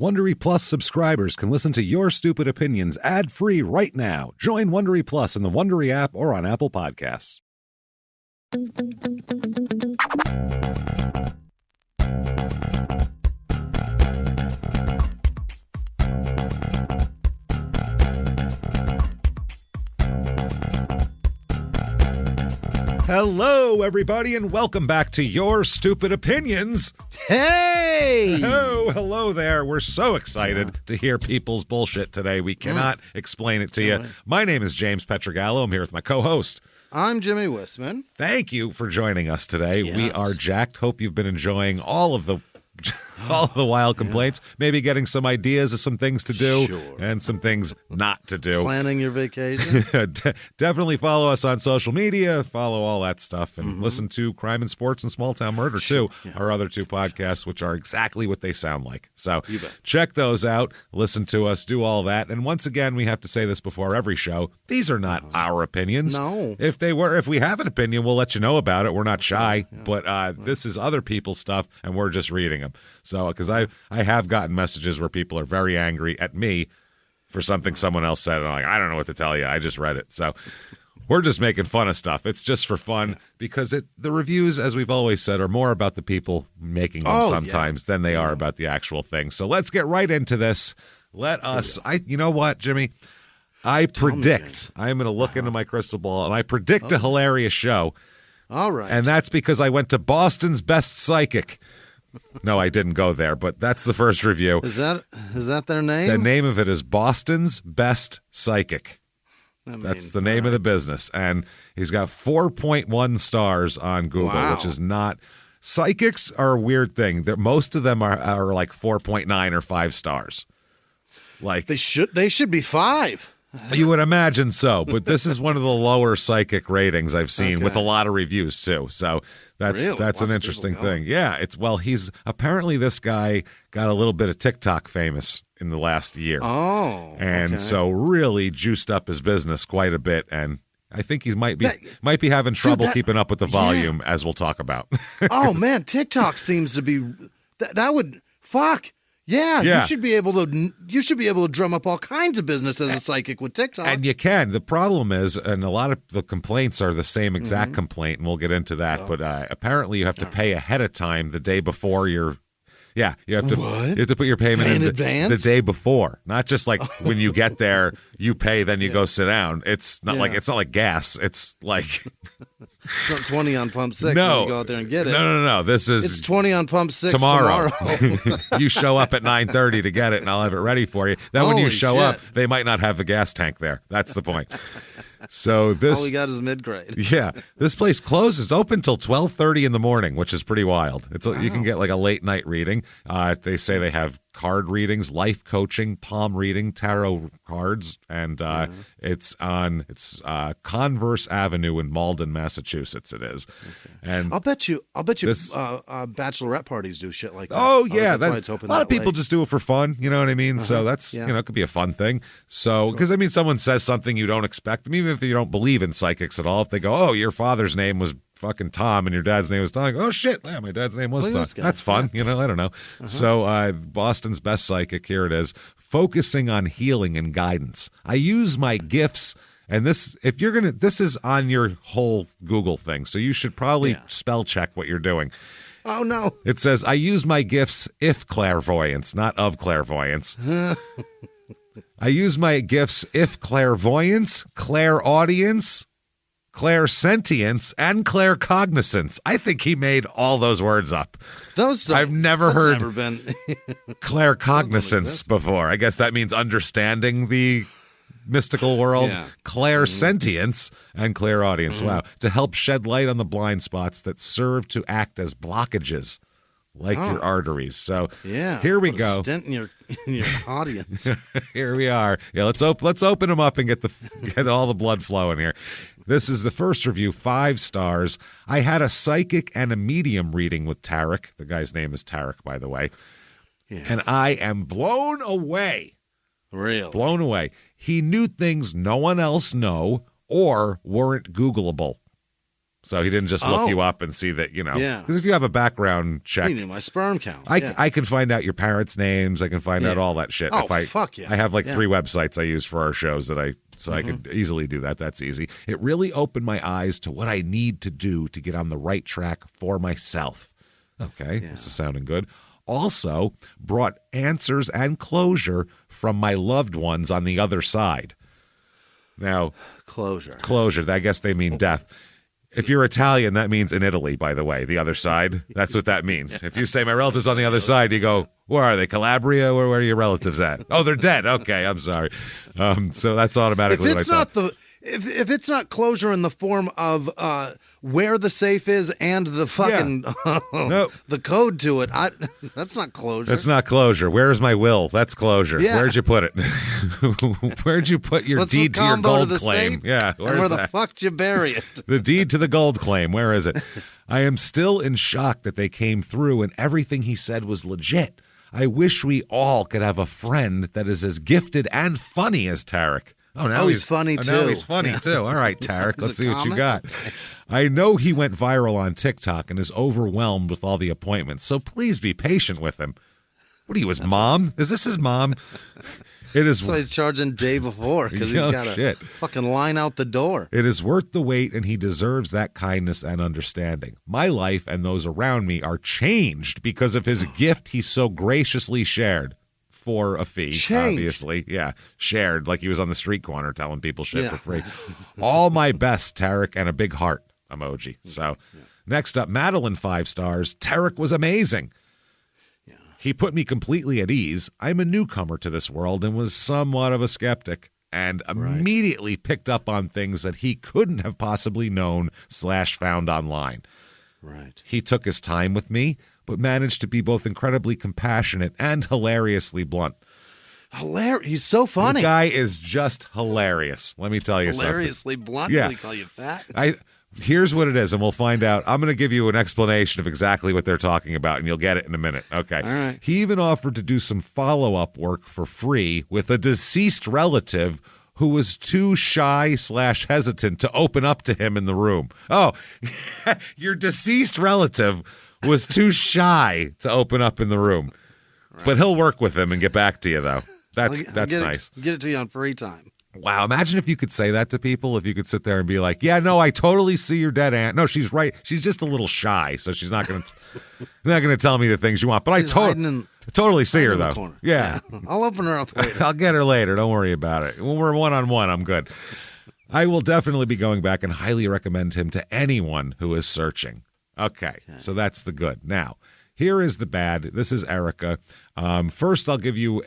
Wondery Plus subscribers can listen to Your Stupid Opinions ad-free right now. Join Wondery Plus in the Wondery app or on Apple Podcasts. Hello, everybody, and welcome back to Your Stupid Opinions. Hey! Oh, hello there. We're so excited to hear people's bullshit today. We cannot explain it to you. My name is James Pietragallo. I'm here with my co-host. I'm Jimmie Whisman. Thank you for joining us today. Yes. We are jacked. Hope you've been enjoying all of the wild complaints, maybe getting some ideas of some things to do and some things not to do. Planning your vacation. Definitely follow us on social media, follow all that stuff, and listen to Crime and Sports and Small Town Murder, too, our other two podcasts, which are exactly what they sound like. So check those out, listen to us, do all that. And once again, we have to say this before every show, these are not our opinions. No. If we have an opinion, we'll let you know about it. We're not shy, but this is other people's stuff, and we're just reading them. So, because I have gotten messages where people are very angry at me for something someone else said, and I'm like, I don't know what to tell you. I just read it. So we're just making fun of stuff. It's just for fun because the reviews, as we've always said, are more about the people making them sometimes than they are about the actual thing. So let's get right into this. You know what, Jimmie? I predict, I'm going to look into my crystal ball, and I predict a hilarious show. All right. And that's because I went to Boston's Best Psychic. No, I didn't go there, but that's the first review. Is that their name? The name of it is Boston's Best Psychic. That's the name of the business. And he's got 4.1 stars on Google, which is not... Psychics are a weird thing. Most of them are like 4.9 or 5 stars. Like they should be 5. You would imagine so, but this is one of the lower psychic ratings I've seen with a lot of reviews too. So that's an interesting thing. Yeah, he's apparently this guy got a little bit of TikTok famous in the last year. Oh. And so really juiced up his business quite a bit, and I think he might be having trouble keeping up with the volume, as we'll talk about. Oh man, TikTok seems to be that would fuck. Yeah, you should be able to drum up all kinds of business as a psychic with TikTok. And you can. The problem is, and a lot of the complaints are the same exact complaint, and we'll get into that. But apparently, you have to pay ahead of time the day before your. Yeah, you have to put your payment in the day before, not just like when you get there, you pay, then you go sit down. It's not like gas. It's like it's not 20 on pump 6. No, you go out there and get it. No. It's 20 on pump 6 tomorrow. You show up at 9:30 to get it, and I'll have it ready for you. Then when you show up, they might not have the gas tank there. That's the point. So all we got is mid-grade. Yeah, this place closes open till 12:30 in the morning, which is pretty wild. You can get like a late night reading. They say they have card readings, life coaching, palm reading, tarot cards, and it's on Converse Avenue in Malden, Massachusetts. It is, and I'll bet you bachelorette parties do shit like that. Oh yeah, that's why it's open. A lot of people just do it for fun. You know what I mean? So that's it could be a fun thing. So because someone says something you don't expect them, even if you don't believe in psychics at all. If they go, "Oh, your father's name was fucking Tom and your dad's name was Tom," oh shit, yeah, my dad's name was Tom. That's fun. I don't know. So Boston's Best Psychic, here it is, focusing on healing and guidance. I use my gifts, and this is on your whole Google thing, so you should probably spell check what you're doing. Oh no. It says, I use my gifts if clairvoyance, not of clairvoyance. I use my gifts if clairvoyance, clairaudience, clairsentience, and claircognizance. I think he made all those words up. I've never heard claircognizance before. I guess that means understanding the mystical world. Clairsentience and clairaudience. Wow. To help shed light on the blind spots that serve to act as blockages, like your arteries. So here we go. Stent in your audience. Here we are. Yeah, let's open them up and get all the blood flowing here. This is the first review, 5 stars. I had a psychic and a medium reading with Tarek. The guy's name is Tarek, by the way. Yeah. And I am blown away. Real. Blown away. He knew things no one else know or weren't Googleable. So he didn't just look you up and see that, Yeah. Because if you have a background check. He knew my sperm count. I can find out your parents' names. I can find out all that shit. Oh, fuck yeah. I have 3 websites I use for our shows that I could easily do that. That's easy. It really opened my eyes to what I need to do to get on the right track for myself. Okay, This is sounding good. Also brought answers and closure from my loved ones on the other side. Now, Closure. I guess they mean death. If you're Italian, that means in Italy, by the way, the other side. That's what that means. If you say my relatives on the other side, you go, where are they, Calabria? Where are your relatives at? Oh, they're dead. Okay, I'm sorry. So that's automatically what I thought. If it's not closure in the form of where the safe is and the fucking the code to it, that's not closure. That's not closure. Where's my will? That's closure. Yeah. Where'd you put it? Where'd you put your deed to your gold claim? Safe? Yeah, where the fuck did you bury it? The deed to the gold claim. Where is it? I am still in shock that they came through and everything he said was legit. I wish we all could have a friend that is as gifted and funny as Tarek. Oh, now he's funny too. Now he's funny too. All right, Tarek, let's see what you got. I know he went viral on TikTok and is overwhelmed with all the appointments, so please be patient with him. What are you, his mom? Is this his mom? It is. So he's charging day before because he's got a fucking line out the door. It is worth the wait, and he deserves that kindness and understanding. My life and those around me are changed because of his gift he so graciously shared. For a fee, obviously. Yeah, shared like he was on the street corner telling people shit for free. All my best, Tarek, and a big heart emoji. So next up, Madeline, 5 stars. Tarek was amazing. Yeah. He put me completely at ease. I'm a newcomer to this world and was somewhat of a skeptic and immediately picked up on things that he couldn't have possibly known / found online. Right. He took his time with me, but managed to be both incredibly compassionate and hilariously blunt. He's so funny. The guy is just hilarious. Let me tell you Hilariously something. Blunt? Yeah. What do you call you, fat? Here's what it is, and we'll find out. I'm going to give you an explanation of exactly what they're talking about, and you'll get it in a minute. Okay. All right. He even offered to do some follow-up work for free with a deceased relative who was too shy / hesitant to open up to him in the room. Oh, your deceased relative was too shy to open up in the room. Right. But he'll work with him and get back to you, though. That's nice. Get it to you on free time. Wow, imagine if you could say that to people, if you could sit there and be like, yeah, no, I totally see your dead aunt. No, she's right. She's just a little shy, so she's not going to tell me the things you want. But she's I totally see her, though. Yeah. I'll open her up later. I'll get her later. Don't worry about it. When we're one-on-one, I'm good. I will definitely be going back and highly recommend him to anyone who is searching. Okay, so that's the good. Now, here is the bad. This is Erica. First, I'll give you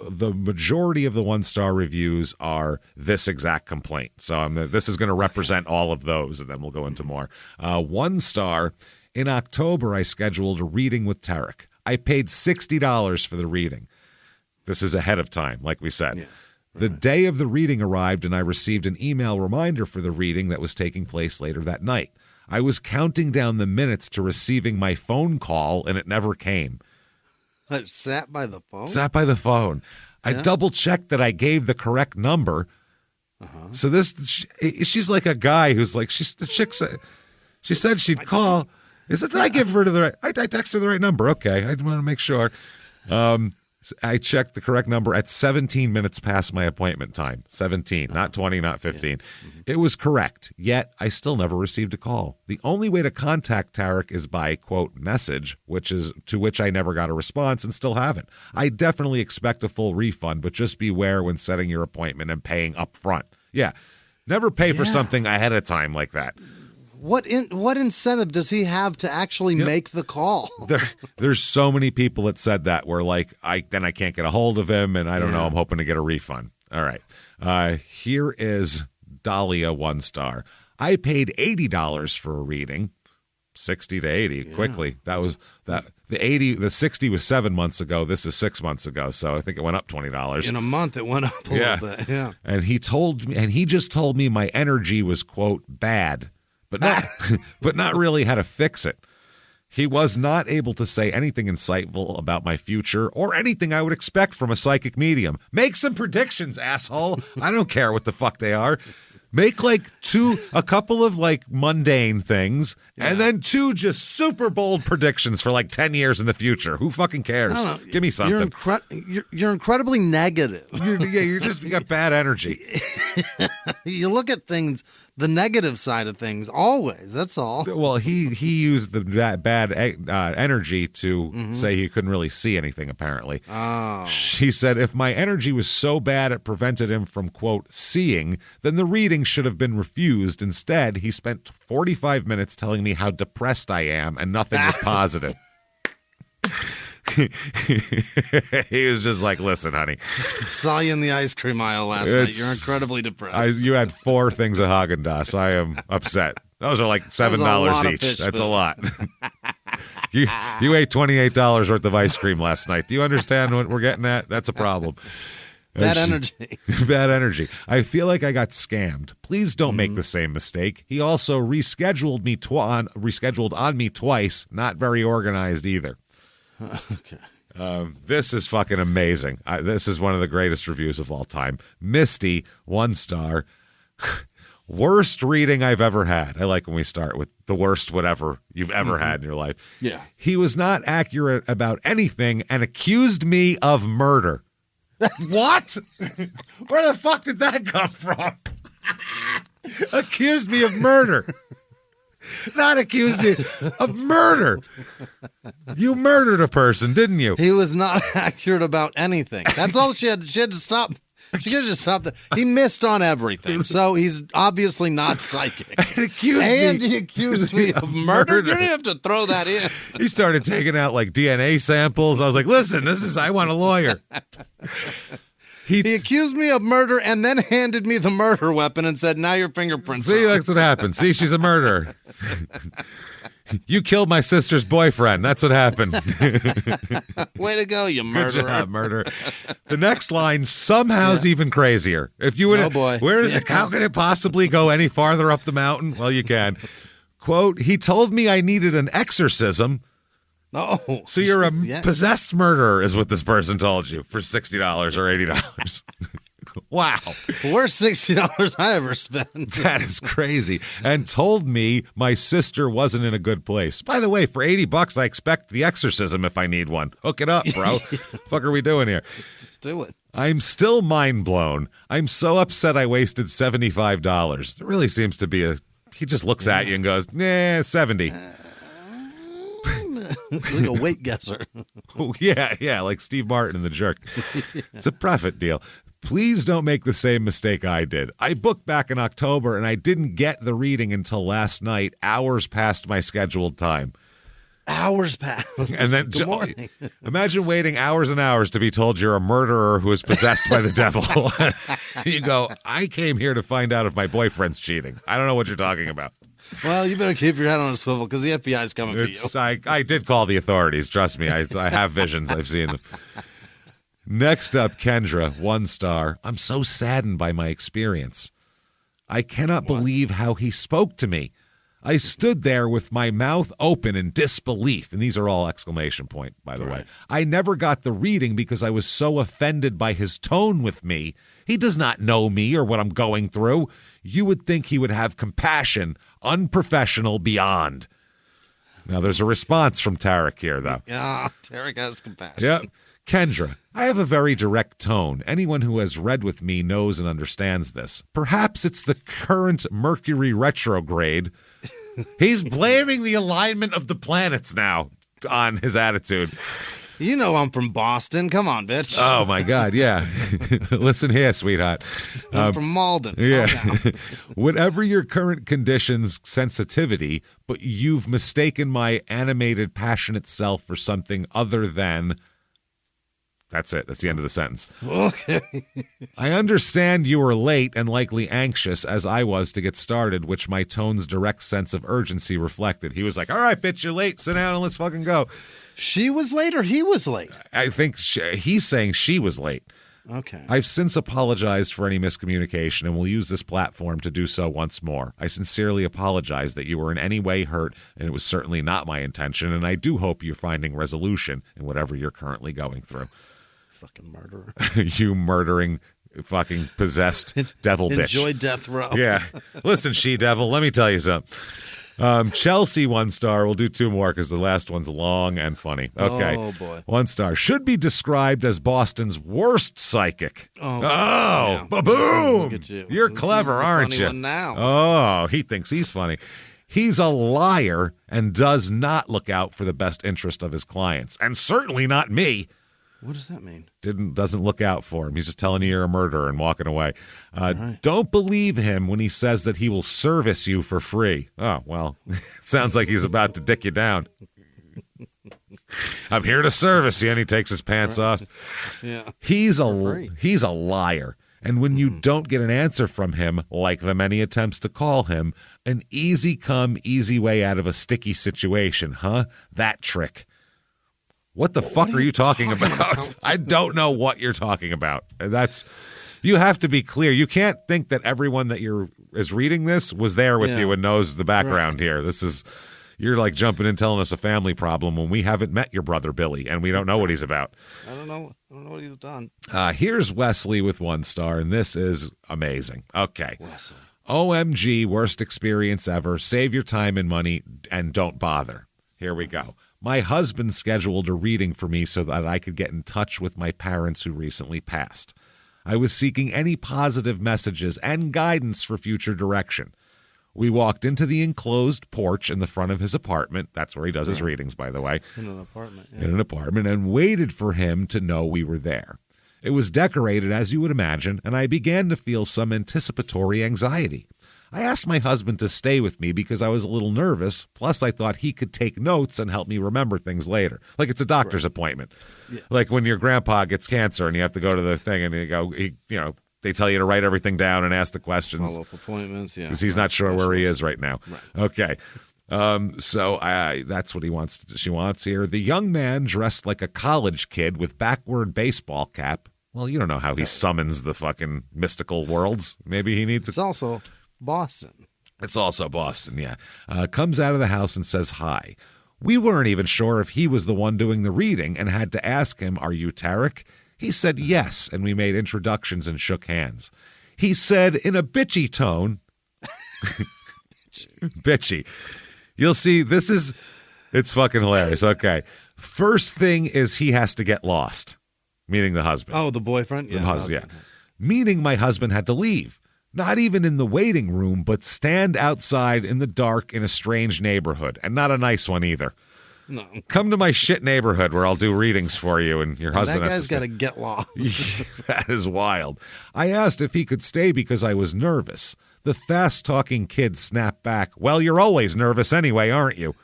the majority of the 1-star reviews are this exact complaint. So this is going to represent all of those, and then we'll go into more. 1 star, in October, I scheduled a reading with Tarek. I paid $60 for the reading. This is ahead of time, like we said. Yeah. The day of the reading arrived, and I received an email reminder for the reading that was taking place later that night. I was counting down the minutes to receiving my phone call, and it never came. It sat by the phone? Sat by the phone. Yeah. I double-checked that I gave the correct number. Uh-huh. So she's like a guy who's like, the chick said, she said she'd call. Is it that I give her the right? I text her the right number. Okay, I want to make sure. I checked the correct number at 17 minutes past my appointment time. 17, not 20, not 15. Yeah. Mm-hmm. It was correct, yet I still never received a call. The only way to contact Tarek is by, quote, message, to which I never got a response and still haven't. I definitely expect a full refund, but just beware when setting your appointment and paying up front. Yeah, never pay for something ahead of time like that. What incentive does he have to actually make the call? There's so many people that said that where like I can't get a hold of him and I don't know, I'm hoping to get a refund. All right. Here is Dahlia 1 star. I paid $80 for a reading. 60 to 80 quickly. That was that the 60 was 7 months ago. This is 6 months ago. So I think it went up $20. In a month it went up a little bit. Yeah. And he just told me my energy was, quote, bad. But not really how to fix it. He was not able to say anything insightful about my future or anything I would expect from a psychic medium. Make some predictions, asshole. I don't care what the fuck they are. Make like a couple of like mundane things, and then 2 just super bold predictions for like 10 years in the future. Who fucking cares? Give me something. You're incredibly negative. You got bad energy. You look at things, the negative side of things, always. That's all. Well, he used the bad energy to say he couldn't really see anything, apparently. Oh. She said, if my energy was so bad it prevented him from, quote, seeing, then the reading should have been refused. Instead, he spent 45 minutes telling me how depressed I am and nothing was positive. He was just like, listen, honey. Saw you in the ice cream aisle last night. You're incrededly depressed. You had 4 things of Haagen-Dazs. I am upset. Those are like $7 each. That's a lot. You ate $28 worth of ice cream last night. Do you understand what we're getting at? That's a problem. Bad energy. Bad energy. I feel like I got scammed. Please don't make the same mistake. He also rescheduled on me twice. Not very organized either. Okay. This is fucking amazing. This is one of the greatest reviews of all time. Misty, 1 star. Worst reading I've ever had. I like when we start with the worst whatever you've ever had in your life. Yeah. He was not accurate about anything and accused me of murder. What? Where the fuck did that come from? Accused me of murder. Not accused me of murder. You murdered a person, didn't you? He was not accurate about anything. That's all she had to stop. She could have just stopped there. He missed on everything, so he's obviously not psychic. He accused me of murder. You didn't have to throw that in. He started taking out like DNA samples. I was like, listen, I want a lawyer. He accused me of murder and then handed me the murder weapon and said, now your fingerprints See, that's what happened. See, she's a murderer. You killed my sister's boyfriend. That's what happened. Way to go, you murderer. Good job, murderer. The next line somehow is even crazier. If you would, oh boy, how can it possibly go any farther up the mountain? Well, you can. Quote, he told me I needed an exorcism. Oh, so you're a possessed murderer is what this person told you for $60 or $80. Wow. Worst $60 I ever spent. That is crazy. And told me my sister wasn't in a good place. By the way, for $80, I expect the exorcism if I need one. Hook it up, bro. Fuck are we doing here? Just do it. I'm still mind blown. I'm so upset I wasted $75. It really seems to be he just looks at you and goes, nah, 70. Like a weight guesser. Oh, yeah, like Steve Martin in The Jerk. It's a profit deal. Please don't make the same mistake I did. I booked back in October, and I didn't get the reading until last night, hours past my scheduled time. Hours past. And then Good morning. Imagine waiting hours and hours to be told you're a murderer who is possessed by the devil. You go, I came here to find out if my boyfriend's cheating. I don't know what you're talking about. Well, you better keep your head on a swivel because the FBI's coming for you. I did call the authorities. Trust me. I have visions. I've seen them. Next up, Kendra, 1 star. I'm so saddened by my experience. I cannot believe how he spoke to me. I stood there with my mouth open in disbelief. And these are all exclamation point, by the way. I never got the reading because I was so offended by his tone with me. He does not know me or what I'm going through. You would think he would have compassion, unprofessional beyond. Now, there's a response from Tarek here, though. Yeah, Tarek has compassion. Yep. Kendra, I have a very direct tone. Anyone who has read with me knows and understands this. Perhaps it's the current Mercury retrograde. He's blaming the alignment of the planets now on his attitude. You know I'm from Boston. Come on, bitch. Oh, my God, yeah. Listen here, sweetheart. I'm from Malden. Yeah. Whatever your current conditions, sensitivity, but you've mistaken my animated, passionate self for something other than... That's it. That's the end of the sentence. Okay. I understand you were late and likely anxious as I was to get started, which my tone's direct sense of urgency reflected. He was like, all right, bitch, you're late. Sit down and let's fucking go. She was late or he was late? I think he's saying she was late. Okay. I've since apologized for any miscommunication and will use this platform to do so once more. I sincerely apologize that you were in any way hurt, and it was certainly not my intention, and I do hope you're finding resolution in whatever you're currently going through. Fucking murderer. You murdering fucking possessed devil bitch. Enjoy death row. Yeah. Listen, she-devil, let me tell you something. Chelsea, 1 star. We'll do 2 more because the last one's long and funny. Okay. Oh, boy. 1 star. Should be described as Boston's worst psychic. Oh, yeah. Boom. Look at you. You're clever, aren't funny you? One now. Oh, he thinks he's funny. He's a liar and does not look out for the best interest of his clients, and certainly not me. What does that mean? Doesn't look out for him. He's just telling you you're a murderer and walking away. Right. Don't believe him when he says that he will service you for free. Oh, well, sounds like he's about to dick you down. I'm here to service you, and he takes his pants off. Yeah. He's a liar. And when you don't get an answer from him, like the many attempts to call him, an easy come, easy way out of a sticky situation, huh? That trick. What the fuck are you talking about? I don't know what you're talking about. You have to be clear. You can't think that everyone that is reading this was there with you and knows the background here. You're like jumping in telling us a family problem when we haven't met your brother Billy and we don't know what he's about. I don't know what he's done. Here's Wesley with 1 star, and this is amazing. Okay. Wesley. OMG, worst experience ever. Save your time and money and don't bother. Here we go. My husband scheduled a reading for me so that I could get in touch with my parents who recently passed. I was seeking any positive messages and guidance for future direction. We walked into the enclosed porch in the front of his apartment. That's where he does his readings, by the way. In an apartment. Yeah. In an apartment, and waited for him to know we were there. It was decorated, as you would imagine, and I began to feel some anticipatory anxiety. I asked my husband to stay with me because I was a little nervous, plus I thought he could take notes and help me remember things later. Like it's a doctor's appointment. Yeah. Like when your grandpa gets cancer and you have to go to the thing and they tell you to write everything down and ask the questions. Follow-up appointments, yeah. Because he's not sure where he is right now. Right. Okay. So that's what she wants here. The young man dressed like a college kid with backward baseball cap. Well, you don't know how he summons the fucking mystical worlds. Maybe he needs It's also Boston. It's also Boston, yeah. Comes out of the house and says hi. We weren't even sure if he was the one doing the reading and had to ask him, "Are you Tarek?" He said yes, and we made introductions and shook hands. He said in a bitchy tone, bitchy. You'll see, it's fucking hilarious. Okay. First thing is he has to get lost, meaning the husband. Oh, the boyfriend? Yeah. The husband, yeah. Meaning my husband had to leave. Not even in the waiting room, but stand outside in the dark in a strange neighborhood, and not a nice one either. No. Come to my shit neighborhood where I'll do readings for you, and your husband that has guy's got to get lost. That is wild. I asked if he could stay because I was nervous. The fast-talking kid snapped back, "Well, you're always nervous anyway, aren't you?"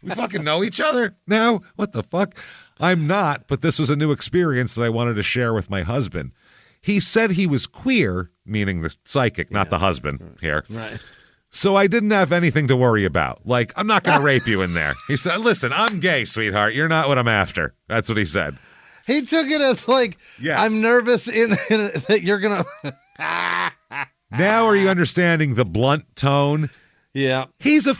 We fucking know each other now? What the fuck? I'm not, but this was a new experience that I wanted to share with my husband. He said he was queer, meaning the psychic, not the husband here. Right. So I didn't have anything to worry about. Like, I'm not going to rape you in there. He said, "Listen, I'm gay, sweetheart. You're not what I'm after." That's what he said. He took it as like, yes. I'm nervous that you're going to... Now are you understanding the blunt tone? Yeah. He's a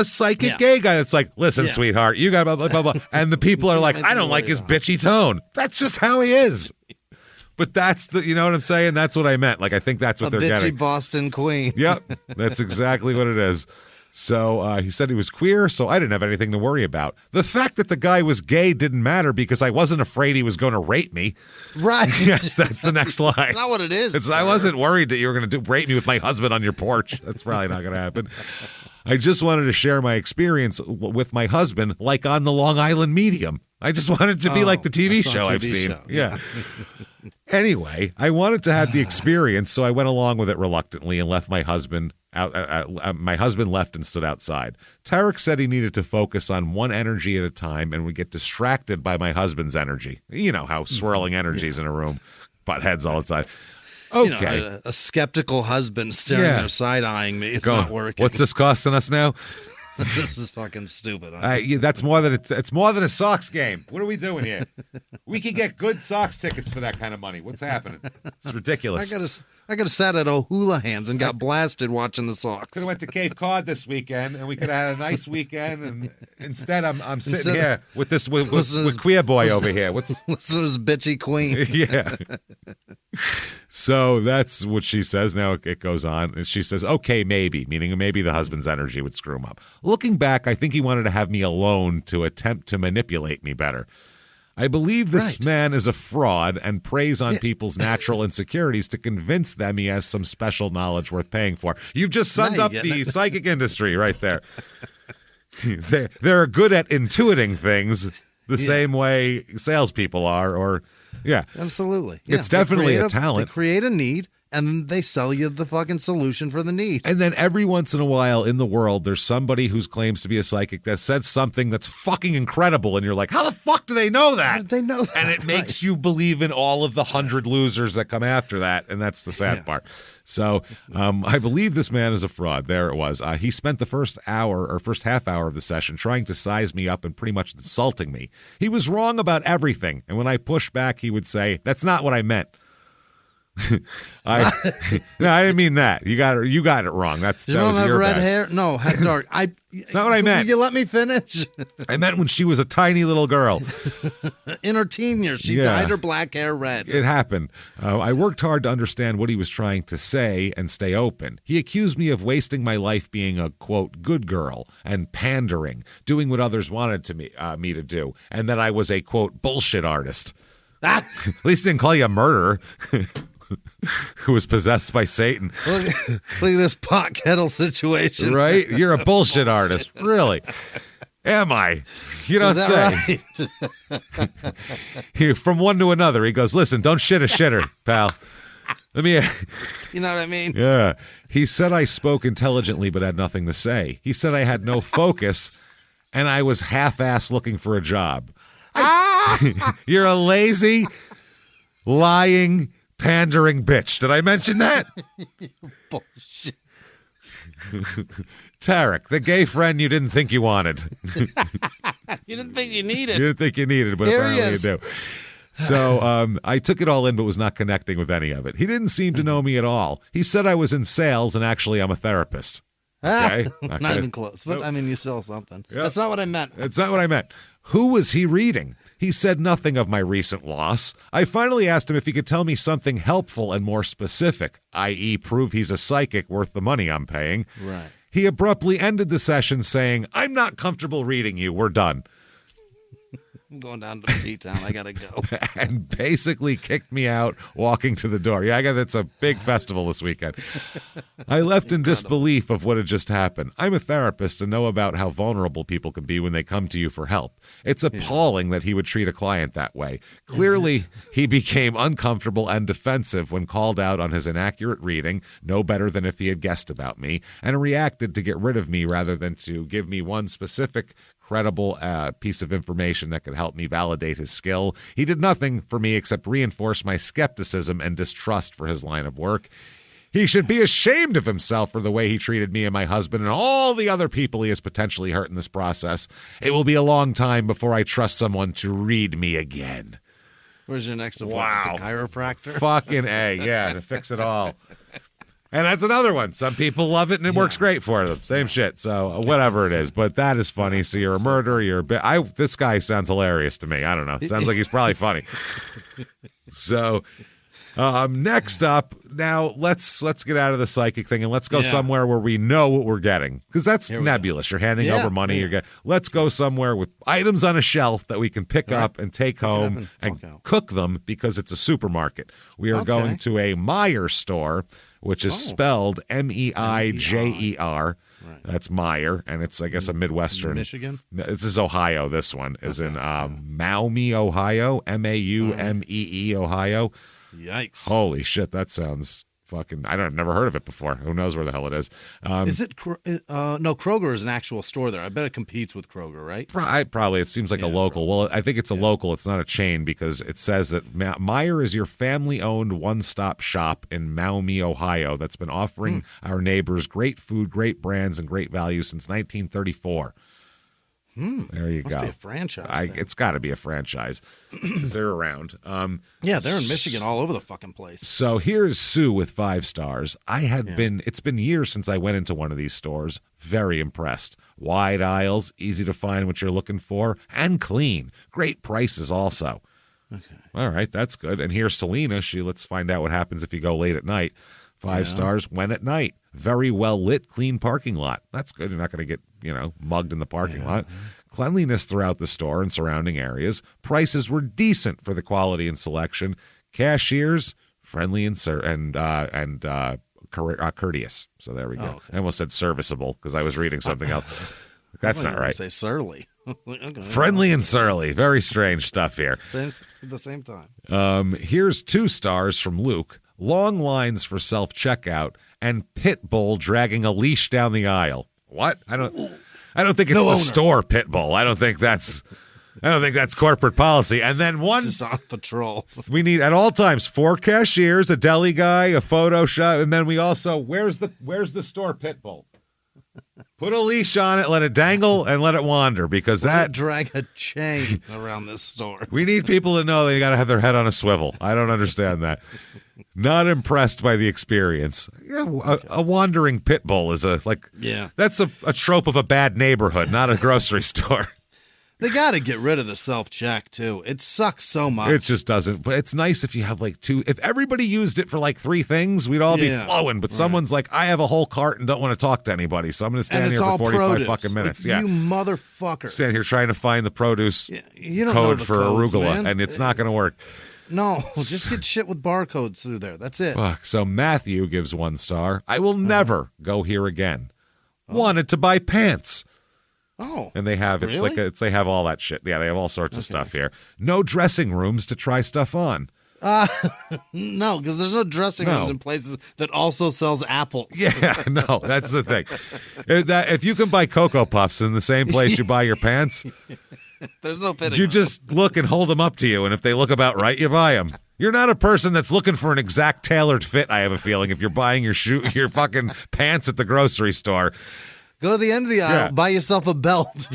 psychic gay guy that's like, "Listen, sweetheart, you got blah, blah, blah, blah." And the people are like, "I don't like his bitchy tone." That's just how he is. But that's you know what I'm saying? That's what I meant. Like, I think that's what they're getting. A bitchy Boston queen. Yep. That's exactly what it is. So he said he was queer, so I didn't have anything to worry about. The fact that the guy was gay didn't matter because I wasn't afraid he was going to rape me. Right. Yes, that's the next line. That's not what it is. I wasn't worried that you were going to rape me with my husband on your porch. That's probably not going to happen. I just wanted to share my experience with my husband, like on the Long Island Medium. I just wanted to be like the TV show I've seen. Yeah. Anyway, I wanted to have the experience, so I went along with it reluctantly and left my husband out. My husband left and stood outside. Tarek said he needed to focus on one energy at a time and would get distracted by my husband's energy. You know how swirling energies in a room butt heads all the time. Okay. You know, a skeptical husband staring there side-eyeing me. It's not working. What's this costing us now? This is fucking stupid. That's more than it's more than a Sox game. What are we doing here? We could get good Sox tickets for that kind of money. What's happening? It's ridiculous. I got to sat at O'Houlihan's and got blasted watching the Sox. Could have went to Cape Cod this weekend, and we could have had a nice weekend. And instead, I'm sitting here with Queer Boy over here. Listen to this bitchy queen. Yeah. So that's what she says. Now it goes on. And she says, okay, maybe, meaning maybe the husband's energy would screw him up. Looking back, I think he wanted to have me alone to attempt to manipulate me better. I believe this man is a fraud and preys on people's natural insecurities to convince them he has some special knowledge worth paying for. You've just summed up the psychic industry right there. They're good at intuiting things the same way salespeople are, or absolutely. It's definitely a talent. They create a need, and they sell you the fucking solution for the need. And then every once in a while in the world, there's somebody who claims to be a psychic that says something that's fucking incredible, and you're like, how the fuck do they know that? How did they know that? And it makes you believe in all of the 100 losers that come after that, and that's the sad part. So I believe this man is a fraud. There it was. He spent the first half hour of the session trying to size me up and pretty much insulting me. He was wrong about everything, and when I pushed back, he would say, that's not what I meant. No, I didn't mean that. You got it wrong. You don't have red hair? No, had dark. It's not what I meant. Will you let me finish? I meant when she was a tiny little girl. In her teen years, she dyed her black hair red. It happened. I worked hard to understand what he was trying to say and stay open. He accused me of wasting my life being a, quote, good girl and pandering, doing what others wanted me to do, and that I was a, quote, bullshit artist. At least he didn't call you a murderer. Who was possessed by Satan. Look at this pot kettle situation. Right? You're a bullshit artist. Really? Am I? You don't say. Right? From one to another, he goes, listen, don't shit a shitter, pal. Let me... You know what I mean? Yeah. He said I spoke intelligently but had nothing to say. He said I had no focus and I was half-assed looking for a job. You're a lazy, lying... pandering bitch. Did I mention that? Bullshit. Tarek, the gay friend you didn't think you wanted. You didn't think you needed. You didn't think you needed, but apparently you do. So I took it all in, but was not connecting with any of it. He didn't seem to know me at all. He said I was in sales, and actually I'm a therapist. Okay? Not even close, but I mean, you sell something. Yep. That's not what I meant. That's not what I meant. Who was he reading? He said nothing of my recent loss. I finally asked him if he could tell me something helpful and more specific, i.e. prove he's a psychic worth the money I'm paying. Right. He abruptly ended the session saying, I'm not comfortable reading you. We're done. I'm going down to P-Town. I got to go. And basically kicked me out walking to the door. Yeah, it's a big festival this weekend. I left in disbelief of what had just happened. I'm a therapist and know about how vulnerable people can be when they come to you for help. It's appalling that he would treat a client that way. Clearly, he became uncomfortable and defensive when called out on his inaccurate reading, no better than if he had guessed about me, and reacted to get rid of me rather than to give me one specific credible piece of information that could help me validate his skill. He did nothing for me except reinforce my skepticism and distrust for his line of work. He should be ashamed of himself for the way he treated me and my husband and all the other people he has potentially hurt in this process. It will be a long time before I trust someone to read me again. Where's your next appointment? The chiropractor? Fucking A, yeah, to fix it all. And that's another one. Some people love it, and it works great for them. Same shit. So whatever it is, but that is funny. So you're a murderer. This guy sounds hilarious to me. I don't know. Sounds like he's probably funny. So next up, now let's get out of the psychic thing and let's go somewhere where we know what we're getting, because that's nebulous. You're handing over money. You're getting. Let's go somewhere with items on a shelf that we can pick up and take home and cook them, because it's a supermarket. We are going to a Meijer store, which is spelled Meijer. Right. That's Meijer, and it's, I guess, a Midwestern. Michigan? This is Ohio. This one is in Maumee, Ohio. Maumee, Ohio. Yikes. Holy shit, that sounds fucking, I've never heard of it before. Who knows where the hell it is? Is it? No, Kroger is an actual store there. I bet it competes with Kroger, right? Probably. It seems like a local. Well, I think it's a local. It's not a chain because it says that Meijer is your family-owned one-stop shop in Maumee, Ohio that's been offering our neighbors great food, great brands, and great value since 1934. There you Must go. Be a franchise. It's got to be a franchise because they're around. Yeah, they're in Michigan all over the fucking place. So here's Sue with 5 stars. It's been years since I went into one of these stores. Very impressed. Wide aisles, easy to find what you're looking for, and clean. Great prices also. Okay. All right, that's good. And here's Selena. Let's find out what happens if you go late at night. 5 stars, when at night. Very well lit, clean parking lot. That's good. You're not going to get, mugged in the parking lot. Cleanliness throughout the store and surrounding areas. Prices were decent for the quality and selection. Cashiers, friendly and courteous. So there we go. Okay. I almost said serviceable because I was reading something else. That's not right. Say surly. Okay. Friendly and surly. Very strange stuff here. At the same time. Here's 2 stars from Luke. Long lines for self-checkout and pit bull dragging a leash down the aisle. What? I don't think it's the store pit bull. I don't think that's corporate policy. And then one just on patrol. We need at all times 4 cashiers, a deli guy, a photo shop, and then we also where's the store pit bull? Put a leash on it, let it dangle, and let it wander because drag a chain around this store. We need people to know they got to have their head on a swivel. I don't understand that. Not impressed by the experience. Yeah, a wandering pit bull is that's a trope of a bad neighborhood, not a grocery store. They got to get rid of the self-check, too. It sucks so much. It just doesn't. But it's nice if you have 2. If everybody used it for 3 things, we'd all be flowing. But someone's like, I have a whole cart and don't want to talk to anybody, so I'm going to stand here for 45 fucking minutes. You motherfucker. Stand here trying to find the produce code for arugula, man. And it's not going to work. No, just get shit with barcodes through there. That's it. Fuck. So Matthew gives 1 star. I will never go here again. Wanted to buy pants. Oh, and they have they have all that shit. Yeah, they have all sorts of stuff here. No dressing rooms to try stuff on. No, because there's no dressing rooms in places that also sells apples. Yeah, no, that's the thing. If you can buy Cocoa Puffs in the same place you buy your pants, there's no fitting. You just look and hold them up to you, and if they look about right, you buy them. You're not a person that's looking for an exact tailored fit. I have a feeling if you're buying your fucking pants at the grocery store. Go to the end of the aisle, buy yourself a belt.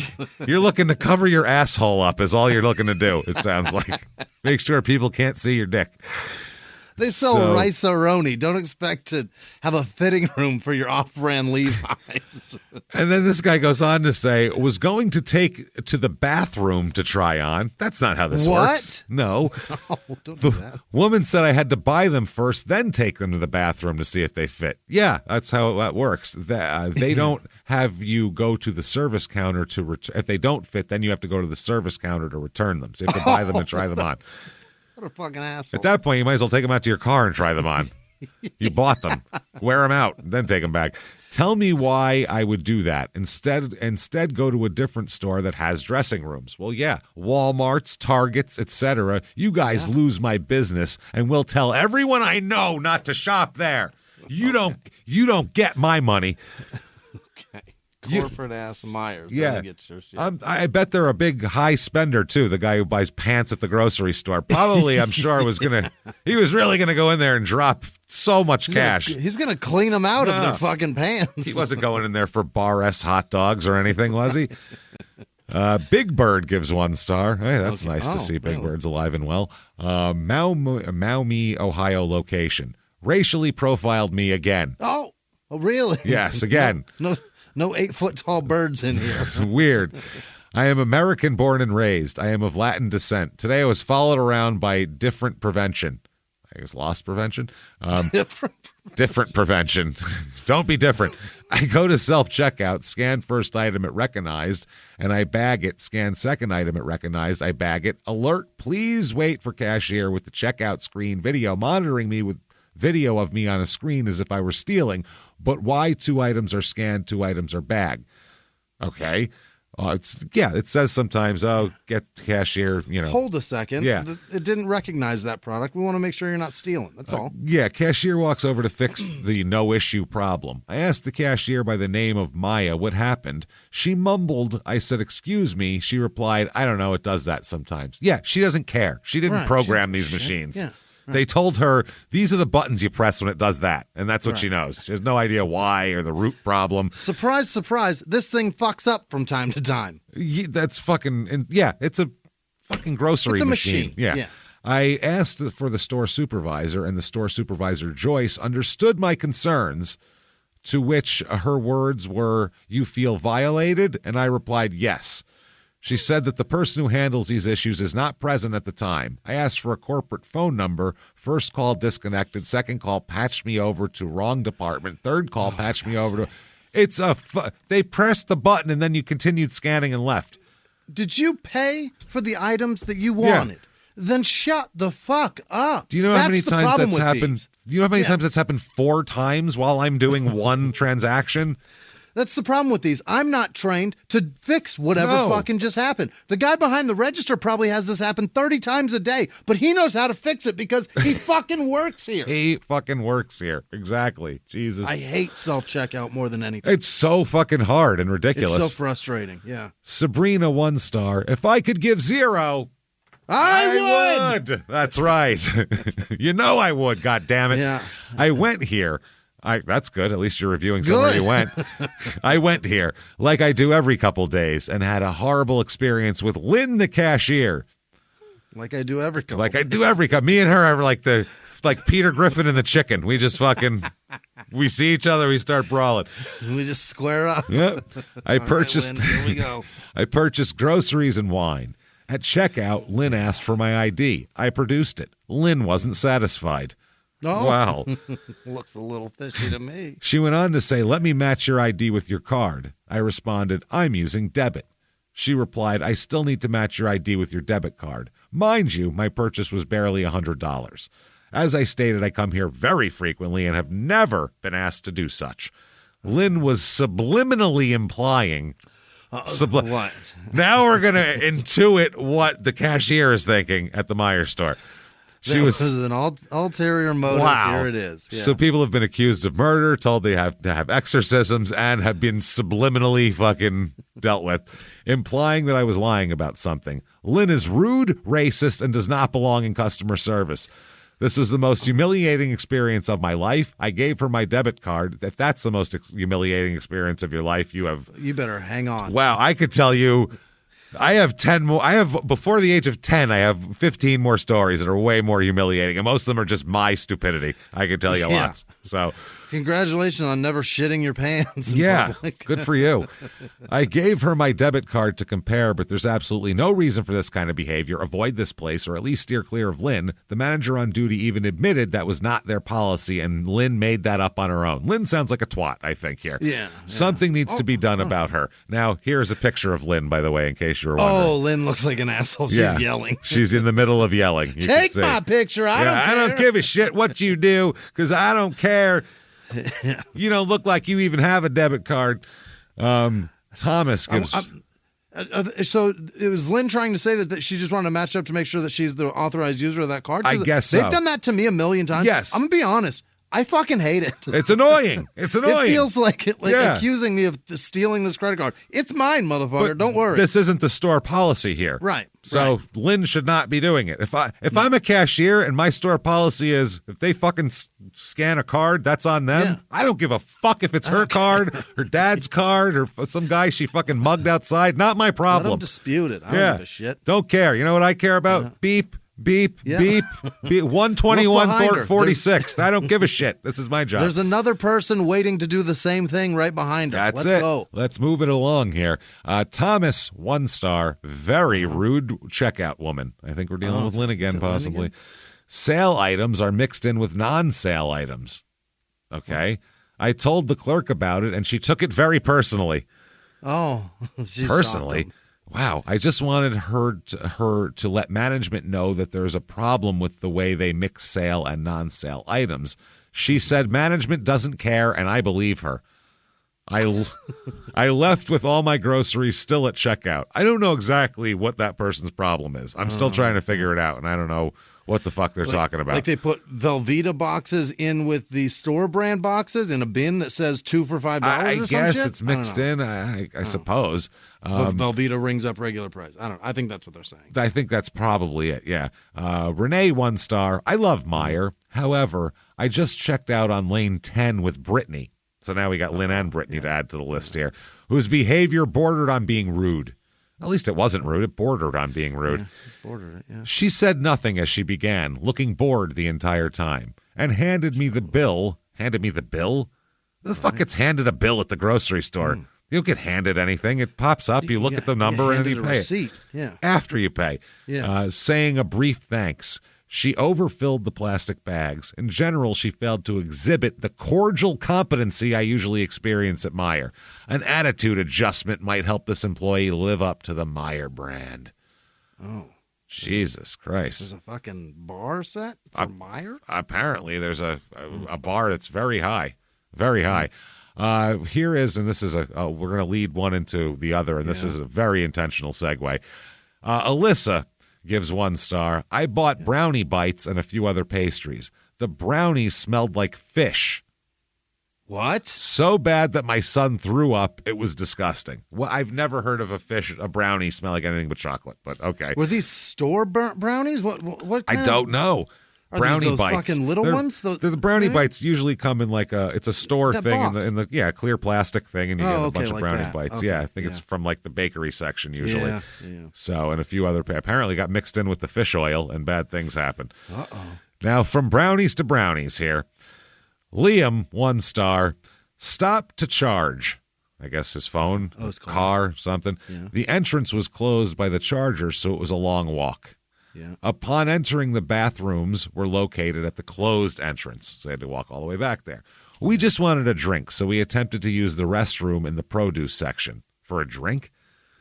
You're looking to cover your asshole up is all you're looking to do, it sounds like. Make sure people can't see your dick. They sell rice-a-roni. Don't expect to have a fitting room for your off-brand Levi's. And then this guy goes on to say, was going to take to the bathroom to try on. That's not how this works. No. Don't do that. Woman said I had to buy them first, then take them to the bathroom to see if they fit. Yeah, that's how that works. They don't have you go to the service counter to return. If they don't fit, then you have to go to the service counter to return them. So you have to buy them and try them on. What a fucking asshole. At that point, you might as well take them out to your car and try them on. You bought them. Wear them out, then take them back. Tell me why I would do that. Instead, go to a different store that has dressing rooms. Well, yeah, Walmarts, Targets, etc. You guys lose my business, and will tell everyone I know not to shop there. You don't get my money. Corporate ass Myers. Yeah. Get your shit. I bet they're a big high spender, too, the guy who buys pants at the grocery store. Probably, I'm sure, he was really going to go in there and drop so much cash. He's going to clean them out of their fucking pants. He wasn't going in there for Bar S hot dogs or anything, was he? Big Bird gives 1 star. Hey, that's nice to see Big Bird's alive and well. Maumee, Ohio location. Racially profiled me again. Oh, really? Yes, again. No 8-foot-tall birds in here. It's weird. I am American born and raised. I am of Latin descent. Today I was followed around by different prevention. I was lost prevention? Different prevention. Don't be different. I go to self-checkout, scan first item at recognized, and I bag it. Scan second item at recognized, I bag it. Alert, please wait for cashier with the checkout screen video monitoring me with video of me on a screen as if I were stealing. But why 2 items are scanned, 2 items are bagged? Okay. It says sometimes, get the cashier, Hold a second. Yeah. It didn't recognize that product. We want to make sure you're not stealing. That's all. Yeah, cashier walks over to fix the no-issue problem. I asked the cashier by the name of Maya what happened. She mumbled. I said, excuse me. She replied, I don't know, it does that sometimes. Yeah, she doesn't care. She didn't program these machines. Yeah. They told her, these are the buttons you press when it does that. And that's what she knows. She has no idea why or the root problem. Surprise, surprise. This thing fucks up from time to time. That's fucking, it's a fucking grocery machine. Yeah. I asked for the store supervisor, and the store supervisor, Joyce, understood my concerns, to which her words were, you feel violated? And I replied, yes. She said that the person who handles these issues is not present at the time. I asked for a corporate phone number. First call disconnected. Second call patched me over to wrong department. Third call patched me over to... They pressed the button and then you continued scanning and left. Did you pay for the items that you wanted? Yeah. Then shut the fuck up. Do you know how many times that's happened? Do you know how many times that's happened 4 times while I'm doing one transaction? That's the problem with these. I'm not trained to fix whatever fucking just happened. The guy behind the register probably has this happen 30 times a day, but he knows how to fix it because he fucking works here. He fucking works here. Exactly. Jesus. I hate self-checkout more than anything. It's so fucking hard and ridiculous. It's so frustrating. Yeah. Sabrina 1 star. If I could give 0... I would. That's right. You know I would, God damn it. Yeah. I went here. That's good. At least you're reviewing somewhere you went. I went here, like I do every couple days, and had a horrible experience with Lynn, the cashier. Like I do every couple. Me and her are like Peter Griffin and the chicken. We just fucking... We see each other, we start brawling. We just square up. Yep. I purchased... Right, Lynn, here we go. I purchased groceries and wine. At checkout, Lynn asked for my ID. I produced it. Lynn wasn't satisfied. Oh. Wow. Looks a little fishy to me. She went on to say, let me match your ID with your card. I responded, I'm using debit. She replied, I still need to match your ID with your debit card. Mind you, my purchase was barely $100. As I stated, I come here very frequently and have never been asked to do such. Lynn was subliminally implying... What? Now we're going to intuit what the cashier is thinking at the Meijer store. There was an ulterior motive. Wow. Here it is. Yeah. So people have been accused of murder, told they have to have exorcisms, and have been subliminally fucking dealt with, implying that I was lying about something. Lynn is rude, racist, and does not belong in customer service. This was the most humiliating experience of my life. I gave her my debit card. If that's the most humiliating experience of your life, you better hang on. Wow, I could tell you, I have 10 more. Before the age of 10, I have 15 more stories that are way more humiliating, and most of them are just my stupidity. I could tell you lots. So, congratulations on never shitting your pants in public. Good for you. I gave her my debit card to compare, but there's absolutely no reason for this kind of behavior. Avoid this place, or at least steer clear of Lynn. The manager on duty even admitted that was not their policy, and Lynn made that up on her own. Lynn sounds like a twat, I think, here. Yeah. Something needs to be done about her. Now, here's a picture of Lynn, by the way, in case you were wondering. Oh, Lynn looks like an asshole. She's yelling. She's in the middle of yelling. Take my picture. I don't care. I don't give a shit what you do, because I don't care. You don't look like you even have a debit card. Thomas gives... So it was Lynn trying to say that she just wanted to match up to make sure that she's the authorized user of that card? I guess so. They've done that to me a million times. Yes. I'm going to be honest. I fucking hate it. It's annoying. It's annoying. It feels like accusing me of stealing this credit card. It's mine, motherfucker. But don't worry. This isn't the store policy here. Right. So Lynn should not be doing it. If I'm a cashier and my store policy is if they fucking scan a card, that's on them. Yeah. I don't give a fuck if it's her card, her dad's card, or some guy she fucking mugged outside. Not my problem. Let them dispute it. I don't give a shit. Don't care. You know what I care about? Yeah. Beep. Beep, beep, 121-46. I don't give a shit. This is my job. There's another person waiting to do the same thing right behind her. Let's go. Let's move it along here. Thomas, 1 star, very rude checkout woman. I think we're dealing with Lynn again, possibly. Lynn again? Sale items are mixed in with non-sale items. Okay. I told the clerk about it, and she took it very personally. Oh, she personally. Wow, I just wanted her to let management know that there's a problem with the way they mix sale and non-sale items. She said management doesn't care, and I believe her. I left with all my groceries still at checkout. I don't know exactly what that person's problem is. I'm still trying to figure it out, and I don't know what the fuck they're talking about. Like they put Velveeta boxes in with the store brand boxes in a bin that says 2 for $5 I or some guess shit? it's mixed in, I suppose. But Velveeta rings up regular price. I think that's what they're saying. I think that's probably it, yeah. Renee, 1 star. I love Meyer. However, I just checked out on lane 10 with Brittany. So now we got Lynn and Brittany to add to the list here, whose behavior bordered on being rude. At least it wasn't rude. It bordered on being rude. Yeah, bordered it, yeah. She said nothing as she began, looking bored the entire time, and handed me the bill. Handed me the bill? Who the fuck gets handed a bill at the grocery store? You don't get handed anything. It pops up. You look at the number and then you pay receipt. it. Yeah. After you pay. Yeah. Saying a brief thanks. She overfilled the plastic bags. In general, she failed to exhibit the cordial competency I usually experience at Meijer. An attitude adjustment might help this employee live up to the Meijer brand. Oh. Jesus Christ. There's a fucking bar set for Meijer? Apparently, there's a bar that's very high. Very high. Here is, and this is we're going to lead one into the other, and this is a very intentional segue. Alyssa gives 1 star. I bought brownie bites and a few other pastries. The brownies smelled like fish. What? So bad that my son threw up. It was disgusting. Well, I've never heard of a brownie smell like anything but chocolate, but okay. Were these store brownies? What kind I don't know. Are Brownie these those bites. fucking little ones? The brownie bites usually come in like it's a store That thing box. in the clear plastic thing, and you get a bunch of like brownie that. bites. Okay, Yeah, I think it's from like the bakery section usually. Yeah. So, and a few other apparently got mixed in with the fish oil, and bad things happen. Uh-oh. Now, from brownies to brownies here. Liam, 1 star. Stop to charge. I guess his phone, car, something. Yeah. The entrance was closed by the charger, so it was a long walk. Yeah. Upon entering, the bathrooms were located at the closed entrance, so they had to walk all the way back there. We just wanted a drink, so we attempted to use the restroom in the produce section. For a drink?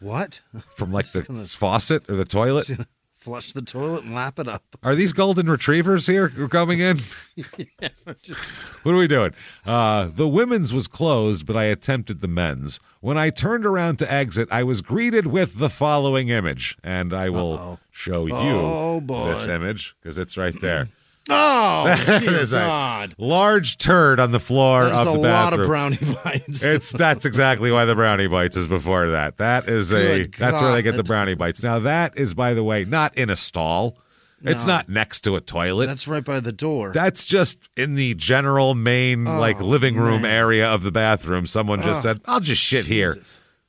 What? From like the faucet or the toilet? Flush the toilet and lap it up. Are these golden retrievers here who are coming in? What are we doing? The women's was closed, but I attempted the men's. When I turned around to exit, I was greeted with the following image, and I will show you this image because it's right there. Oh, dear God. Large turd on the floor of the bathroom. That's a lot of brownie bites. That's exactly why the brownie bites is before that. That's where they get the brownie bites. Now that is, by the way, not in a stall. It's not next to a toilet. That's right by the door. That's just in the general main living room area of the bathroom. Someone just said, "I'll just shit here.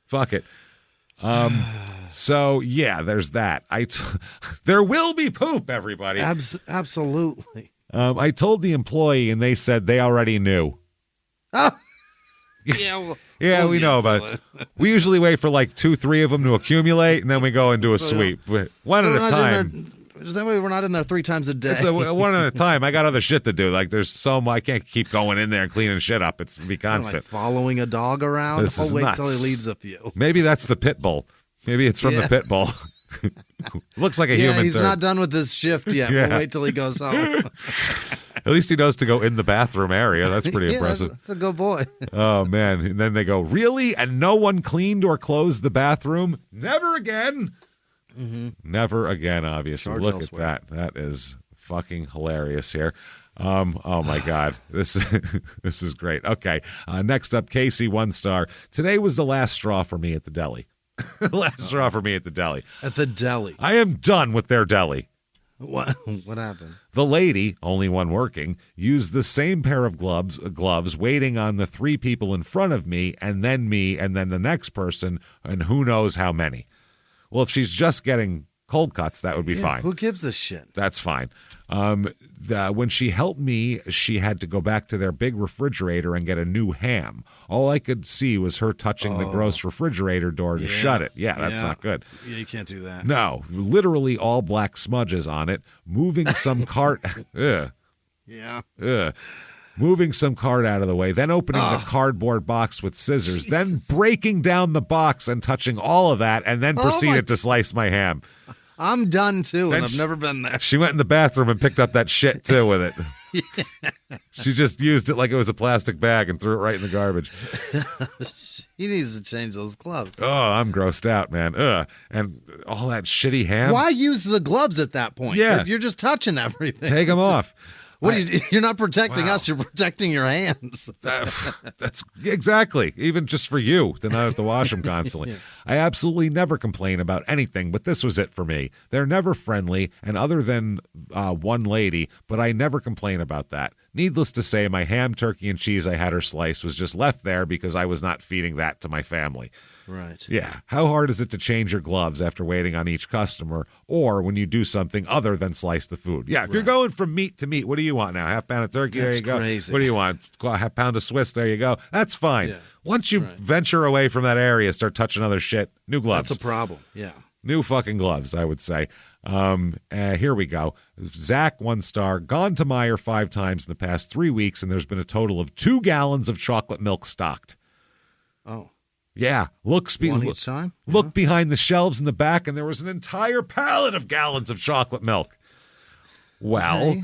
Fuck it." So yeah, there's that. There will be poop, everybody. Absolutely. I told the employee, and they said they already knew. Oh. Yeah. We know about it. We usually wait for like 2-3 of them to accumulate, and then we go and do a sweep. One at a time. That way we're not in there 3 times a day. It's one at a time. I got other shit to do. Like there's I can't keep going in there and cleaning shit up. It's be constant. Like following a dog around. I'll wait nuts. till he leaves a few. Maybe that's the pit bull. Maybe it's from the pit bull. Looks like a human. He's turd. not done with his shift yet. Yeah. We'll wait till he goes home. At least he knows to go in the bathroom area. That's pretty impressive. That's a good boy. Oh, man. And then they go, really? And no one cleaned or closed the bathroom? Never again. Mm-hmm. Never again, obviously. Charge Look elsewhere. at that. That is fucking hilarious here. Oh, my God. This is great. Okay. Next up, Casey, 1 star. Today was the last straw for me at the deli. Last straw for me at the deli. At the deli. I am done with their deli. What happened? The lady, only one working, used the same pair of gloves waiting on the 3 people in front of me, and then the next person, and who knows how many. Well, if she's just getting cold cuts, that would be fine. Who gives a shit? That's fine. When she helped me, she had to go back to their big refrigerator and get a new ham. All I could see was her touching the gross refrigerator door to shut it. Yeah, that's not good. Yeah, you can't do that. No, literally all black smudges on it, moving some cart. Ugh. Yeah. Ugh. Moving some card out of the way, then opening the cardboard box with scissors, then breaking down the box and touching all of that, and then proceeded to slice my ham. I'm done too, and Then I've never been there. She went in the bathroom and picked up that shit too with it. She just used it like it was a plastic bag and threw it right in the garbage. He needs to change those gloves. Oh, I'm grossed out, man. Ugh. And all that shitty ham. Why use the gloves at that point? Yeah. You're just touching everything. Take them off. What you're not protecting us, you're protecting your hands. That's exactly. Even just for you, to not have to wash them constantly. I absolutely never complain about anything, but this was it for me. They're never friendly, and other than one lady, but I never complain about that. Needless to say, my ham, turkey, and cheese I had her slice was just left there because I was not feeding that to my family. Right. Yeah. How hard is it to change your gloves after waiting on each customer or when you do something other than slice the food? Yeah. If you're going from meat to meat, what do you want now? Half pound of turkey? That's there you crazy. go. What do you want? Half pound of Swiss? There you go. That's fine. Yeah. Once you venture away from that area, start touching other shit, new gloves. That's a problem. Yeah. New fucking gloves, I would say. Here we go. Zach, 1 star, gone to Meijer 5 times in the past 3 weeks, and there's been a total of 2 gallons of chocolate milk stocked. Oh. Yeah, One each time? Look behind the shelves in the back, and there was an entire pallet of gallons of chocolate milk. Well,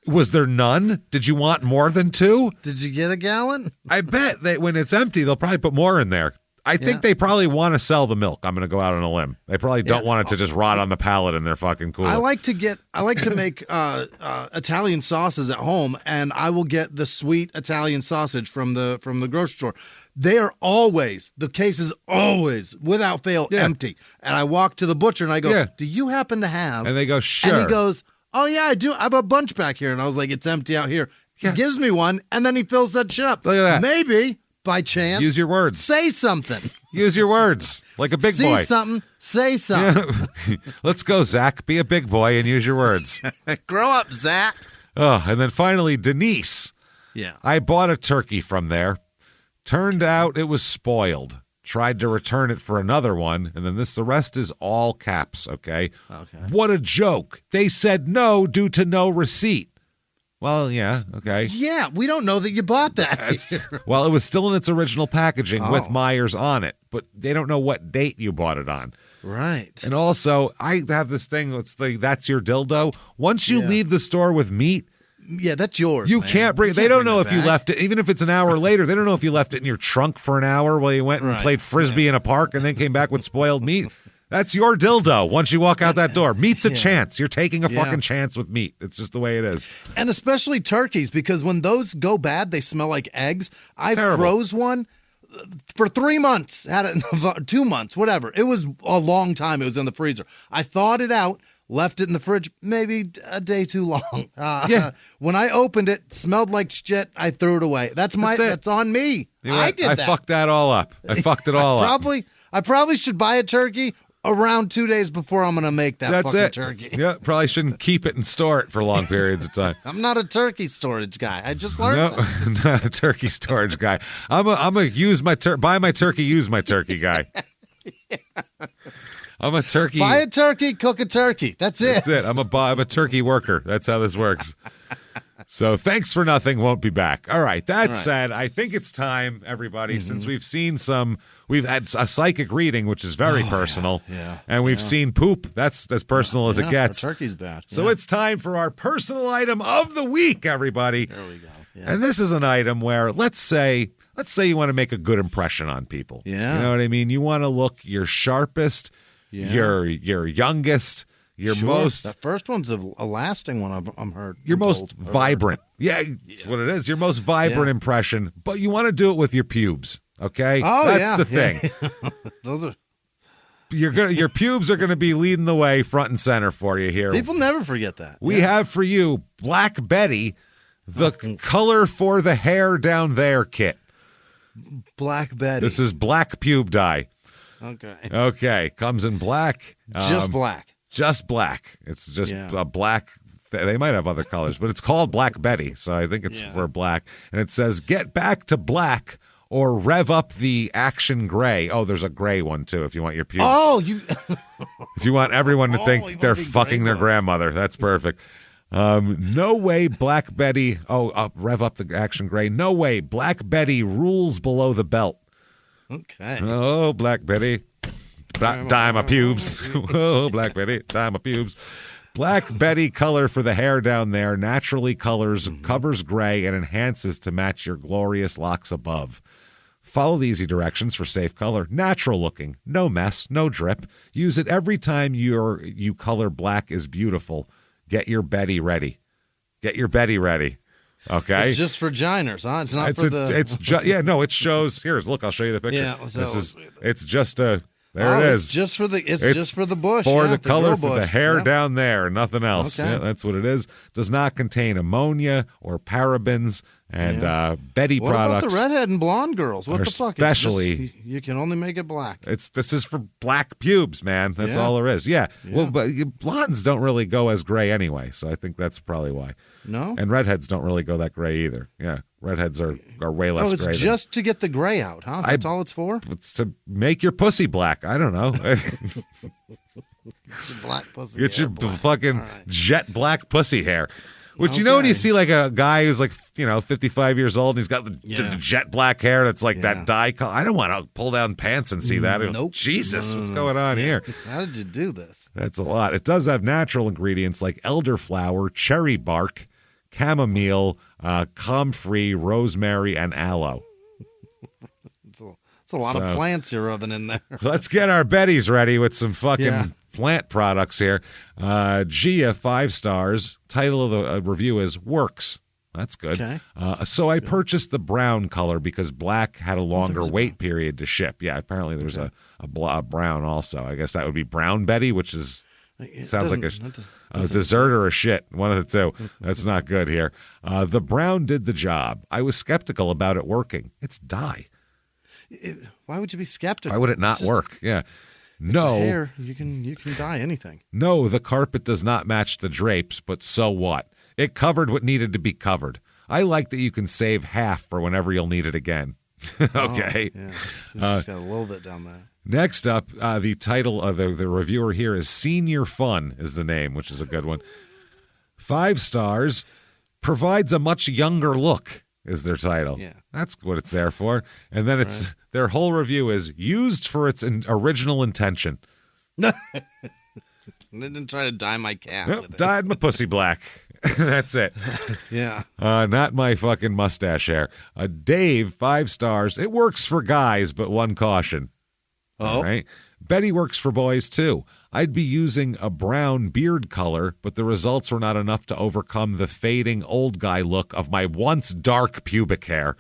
was there none? Did you want more than 2? Did you get a gallon? I bet that when it's empty, they'll probably put more in there. I think they probably want to sell the milk. I'm going to go out on a limb. They probably don't want it to just rot on the pallet in their fucking cooler. I like to make Italian sauces at home, and I will get the sweet Italian sausage from the grocery store. They are always, the case is always, without fail, empty. And I walk to the butcher and I go, do you happen to have? And they go, sure. And he goes, oh yeah, I do. I have a bunch back here. And I was like, it's empty out here. He gives me one, and then he fills that shit up. Look at that. Maybe, by chance. Use your words. Say something. Use your words. Like a big boy. See something. Say something. Let's go, Zach. Be a big boy and use your words. Grow up, Zach. Oh, and then finally, Denise. Yeah. I bought a turkey from there. Turned out it was spoiled. Tried to return it for another one, and then the rest is all caps, okay? Okay. What a joke. They said no due to no receipt. Well, yeah, okay. Yeah, we don't know that you bought that. Well, it was still in its original packaging with Meijer's on it, but they don't know what date you bought it on. Right. And also, I have this thing, that's your dildo. Once you leave the store with meat, yeah, that's yours. You can't bring. They don't know if you left it, even if it's an hour later. They don't know if you left it in your trunk for an hour while you went and played frisbee in a park and then came back with spoiled meat. That's your dildo. Once you walk out that door, meat's a chance. You're taking a fucking chance with meat. It's just the way it is. And especially turkeys, because when those go bad, they smell like eggs. I froze one for 3 months. Had it in 2 months, whatever. It was a long time. It was in the freezer. I thawed it out. Left it in the fridge maybe a day too long. When I opened it, smelled like shit. I threw it away. That's on me. I did that. I fucked that all up. I fucked it all up. I probably should buy a turkey around 2 days before I'm going to make that fucking turkey. Yeah, probably shouldn't keep it and store it for long periods of time. I'm not a turkey storage guy. I just learned that. Not a turkey storage guy. I'm a buy my turkey, use my turkey guy. I'm a turkey. Buy a turkey, cook a turkey. That's it. That's it. I'm a turkey worker. That's how this works. So thanks for nothing. Won't be back. All right. That said, I think it's time, everybody, since we've had a psychic reading, which is very personal. And we've seen poop. That's as personal as it gets. Turkey's bad. So it's time for our personal item of the week, everybody. There we go. Yeah. And this is an item where let's say you want to make a good impression on people. Yeah. You know what I mean? You want to look your sharpest. Your youngest, your most. That first one's a lasting one. I'm heard. Your most vibrant. That's what it is. Your most vibrant impression, but you want to do it with your pubes. Okay, that's the thing. Those are. Your pubes are gonna be leading the way, front and center for you here. People never forget that. We have for you Black Betty, the color for the hair down there kit. Black Betty. This is black pube dye. Okay. Comes in black. Just black. Just black. It's just a black. They might have other colors, but it's called Black Betty, so I think it's for black. And it says, "Get back to black or rev up the action gray." Oh, there's a gray one too. If you want your pubes. If you want everyone to think they're fucking their grandmother, that's perfect. No way, Black Betty. Rev up the action gray. No way, Black Betty rules below the belt. Okay. Oh, Black Betty. Dye my pubes. Whoa, Black Betty, dye my pubes. Black Betty color for the hair down there naturally covers gray and enhances to match your glorious locks above. Follow the easy directions for safe color. Natural looking, no mess, no drip. Use it every time you color black is beautiful. Get your Betty ready. Get your Betty ready. Okay. It's just for giners, huh? It's not for the. It shows. Here's look. I'll show you the picture. Yeah. So, it's just a. There it is. It's just for the. It's just for the bush. For the color bush. for the hair down there, nothing else. Okay. Yeah, that's what it is. Does not contain ammonia or parabens. And Betty what products. What about the redhead and blonde girls? What the fuck? Especially, you can only make it black. This is for black pubes, man. That's all there is. Yeah. Well, but blondes don't really go as gray anyway, so I think that's probably why. No. And redheads don't really go that gray either. Yeah, redheads are way less gray. Oh, it's just to get the gray out, huh? That's all it's for. It's to make your pussy black. I don't know. Get your black pussy. Get your fucking jet black pussy hair. Which, Okay. when you see like a guy who's like, 55 years old and he's got the jet black hair that's like that dye color. I don't want to pull down pants and see that. Nope. Jesus, what's going on here? How did you do this? That's a lot. It does have natural ingredients like elderflower, cherry bark, chamomile, comfrey, rosemary, and aloe. It's a lot of plants you're rubbing in there. Let's get our Bettys ready with some fucking plant products here. Gia, 5 stars. Title of the review is Works. That's good. Okay. So I purchased the brown color because black had a longer wait period to ship. Yeah, apparently there's a brown also. I guess that would be Brown Betty, which sounds like a dessert or a shit. One of the two. That's not good here. The brown did the job. I was skeptical about it working. It's dye. Why would you be skeptical? Why would it not work? Yeah. No. It's hair. You can dye anything. No, the carpet does not match the drapes, but so what? It covered what needed to be covered. I like that you can save half for whenever you'll need it again. Okay. Oh, yeah. It's just got a little bit down there. Next up, the title of the reviewer here is Senior Fun is the name, which is a good one. 5 stars. Provides a much younger look is their title. Yeah. That's what it's there for. And then their whole review is used for its original intention. I didn't try to dye my cat with it. Dyed my pussy black. That's it. Yeah. Not my fucking mustache hair. Dave, 5 stars. It works for guys, but one caution. Oh. All right. Betty works for boys, too. I'd be using a brown beard color, but the results were not enough to overcome the fading old guy look of my once dark pubic hair.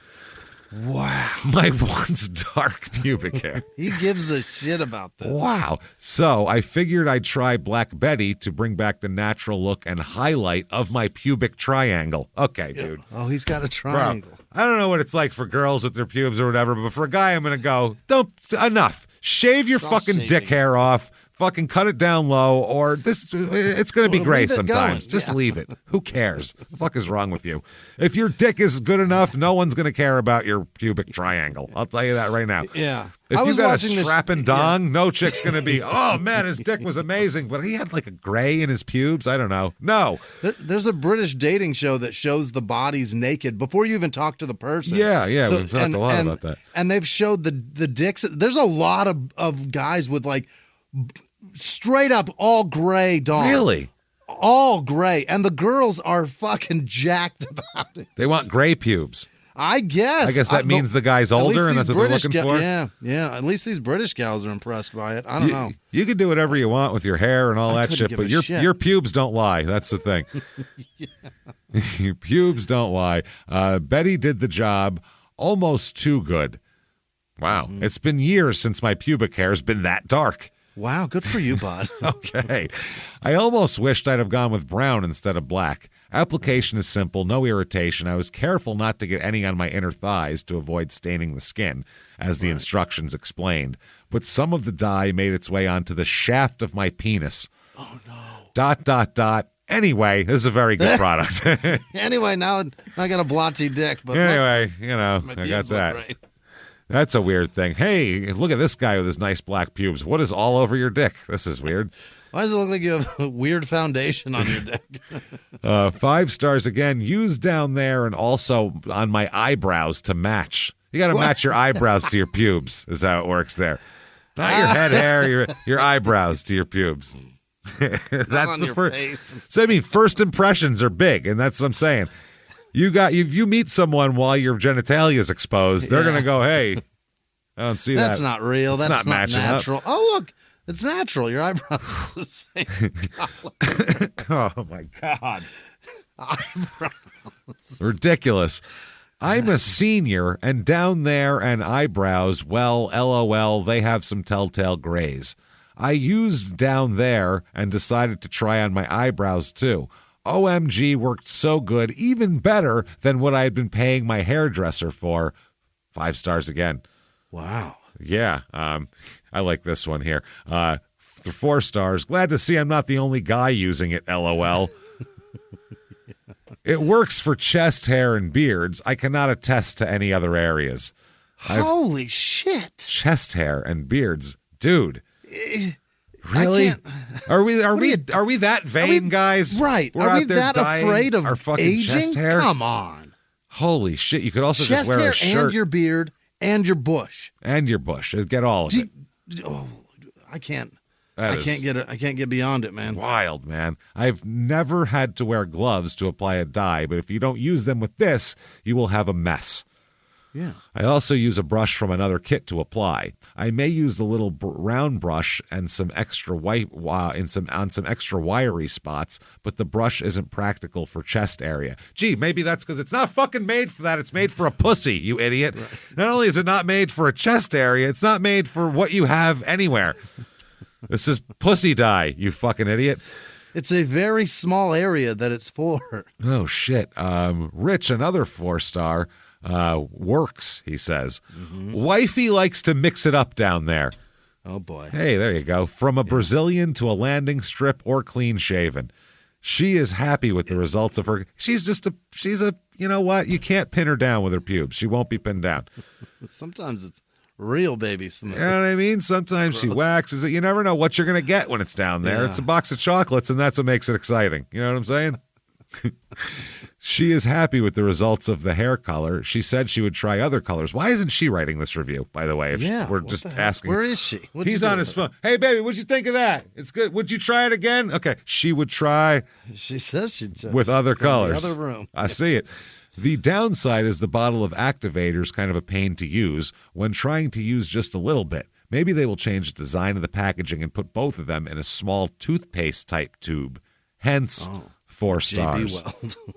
Wow. My once dark pubic hair. He gives a shit about this. Wow. So I figured I'd try Black Betty to bring back the natural look and highlight of my pubic triangle. Okay, dude. Oh, he's got a triangle. Bro, I don't know what it's like for girls with their pubes or whatever, but for a guy, I'm going to go, enough. Shave your fucking dick hair off. Fucking cut it down low, or it's going to be gray sometimes. Just leave it. Who cares? What the fuck is wrong with you? If your dick is good enough, no one's going to care about your pubic triangle. I'll tell you that right now. Yeah. If you got a strapping dong, no chick's going to be, oh, man, his dick was amazing, but he had like a gray in his pubes. I don't know. No. There's a British dating show that shows the bodies naked before you even talk to the person. Yeah, we've talked a lot about that. And they've showed the dicks. There's a lot of guys with like straight up all gray dong. Really? All gray. And the girls are fucking jacked about it. They want gray pubes. I guess that means the guy's older and that's what they're looking for? Yeah. At least these British gals are impressed by it. I don't know. You can do whatever you want with your hair and all that shit, but your pubes don't lie. That's the thing. Your pubes don't lie. Betty did the job almost too good. Wow. Mm-hmm. It's been years since my pubic hair has been that dark. Wow, good for you, bud. Okay. I almost wished I'd have gone with brown instead of black. Application is simple, no irritation. I was careful not to get any on my inner thighs to avoid staining the skin, as the instructions explained. But some of the dye made its way onto the shaft of my penis. Oh, no. Anyway, this is a very good product. Anyway, now I got a blotchy dick. But anyway, I got that. Right. That's a weird thing. Hey, look at this guy with his nice black pubes. What is all over your dick? This is weird. Why does it look like you have a weird foundation on your dick? 5 stars again. Used down there and also on my eyebrows to match. You got to match your eyebrows to your pubes is how it works there. Not your head hair, your eyebrows to your pubes. That's the first. Face. So I mean, first impressions are big, and that's what I'm saying. If you meet someone while your genitalia is exposed, they're gonna go, "Hey, I don't see that. That's not real. That's not natural." Up. Oh, look, it's natural. Your eyebrows are the same color. Oh my God, Eyebrows. ridiculous. I'm a senior, and down there and eyebrows, well, LOL, they have some telltale grays. I used down there and decided to try on my eyebrows too. OMG worked so good, even better than what I had been paying my hairdresser for. 5 stars again. Wow. Yeah, I like this one here. 4 stars. Glad to see I'm not the only guy using it, LOL. It works for chest hair and beards. I cannot attest to any other areas. Holy shit. Chest hair and beards. Dude. Really? Are we that vain, guys? Right. We're are we out there that dying afraid of our fucking aging? chest hair? Come on. Holy shit. You could also Chest just wear hair a shirt. and your beard and your bush. And your bush. Get all of it. I can't. That I is can't get it. I can't get beyond it, man. wild, man. I've never had to wear gloves to apply a dye, but if you don't use them with this, you will have a mess. Yeah. I also use a brush from another kit to apply. I may use the little round brush and some extra white on some extra wiry spots, but the brush isn't practical for chest area. Gee, maybe that's because it's not fucking made for that. It's made for a pussy, you idiot. Right. Not only is it not made for a chest area, it's not made for what you have anywhere. This is pussy dye, you fucking idiot. It's a very small area that it's for. Oh, shit. Rich, another 4-star. Works, he says. Mm-hmm. Wifey likes to mix it up down there. Oh, boy. Hey, there you go. From a Brazilian to a landing strip or clean shaven. She is happy with the results of her. She's a, you know what? You can't pin her down with her pubes. She won't be pinned down. Sometimes it's real baby smooth. You know what I mean? Sometimes she waxes it. You never know what you're going to get when it's down there. Yeah. It's a box of chocolates, and that's what makes it exciting. You know what I'm saying? She is happy with the results of the hair color. She said she would try other colors. Why isn't she writing this review, by the way? We're just asking. Where is she? He's on his phone. Hey, baby, what'd you think of that? It's good. Would you try it again? Okay. She would try. She says she'd try. With other colors. The other room. I see it. The downside is the bottle of activator is kind of a pain to use when trying to use just a little bit. Maybe they will change the design of the packaging and put both of them in a small toothpaste-type tube. Hence... 4 stars.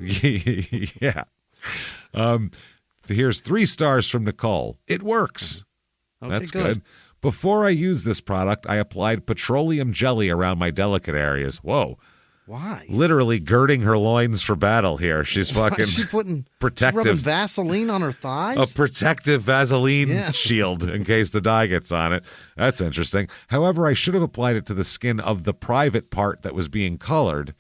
Yeah. Here's 3 stars from Nicole. It works. Okay, that's good. Before I used this product, I applied petroleum jelly around my delicate areas. Whoa. Why? Literally girding her loins for battle here. She's fucking protective. She's rubbing Vaseline on her thighs? A protective Vaseline shield in case the dye gets on it. That's interesting. However, I should have applied it to the skin of the private part that was being colored.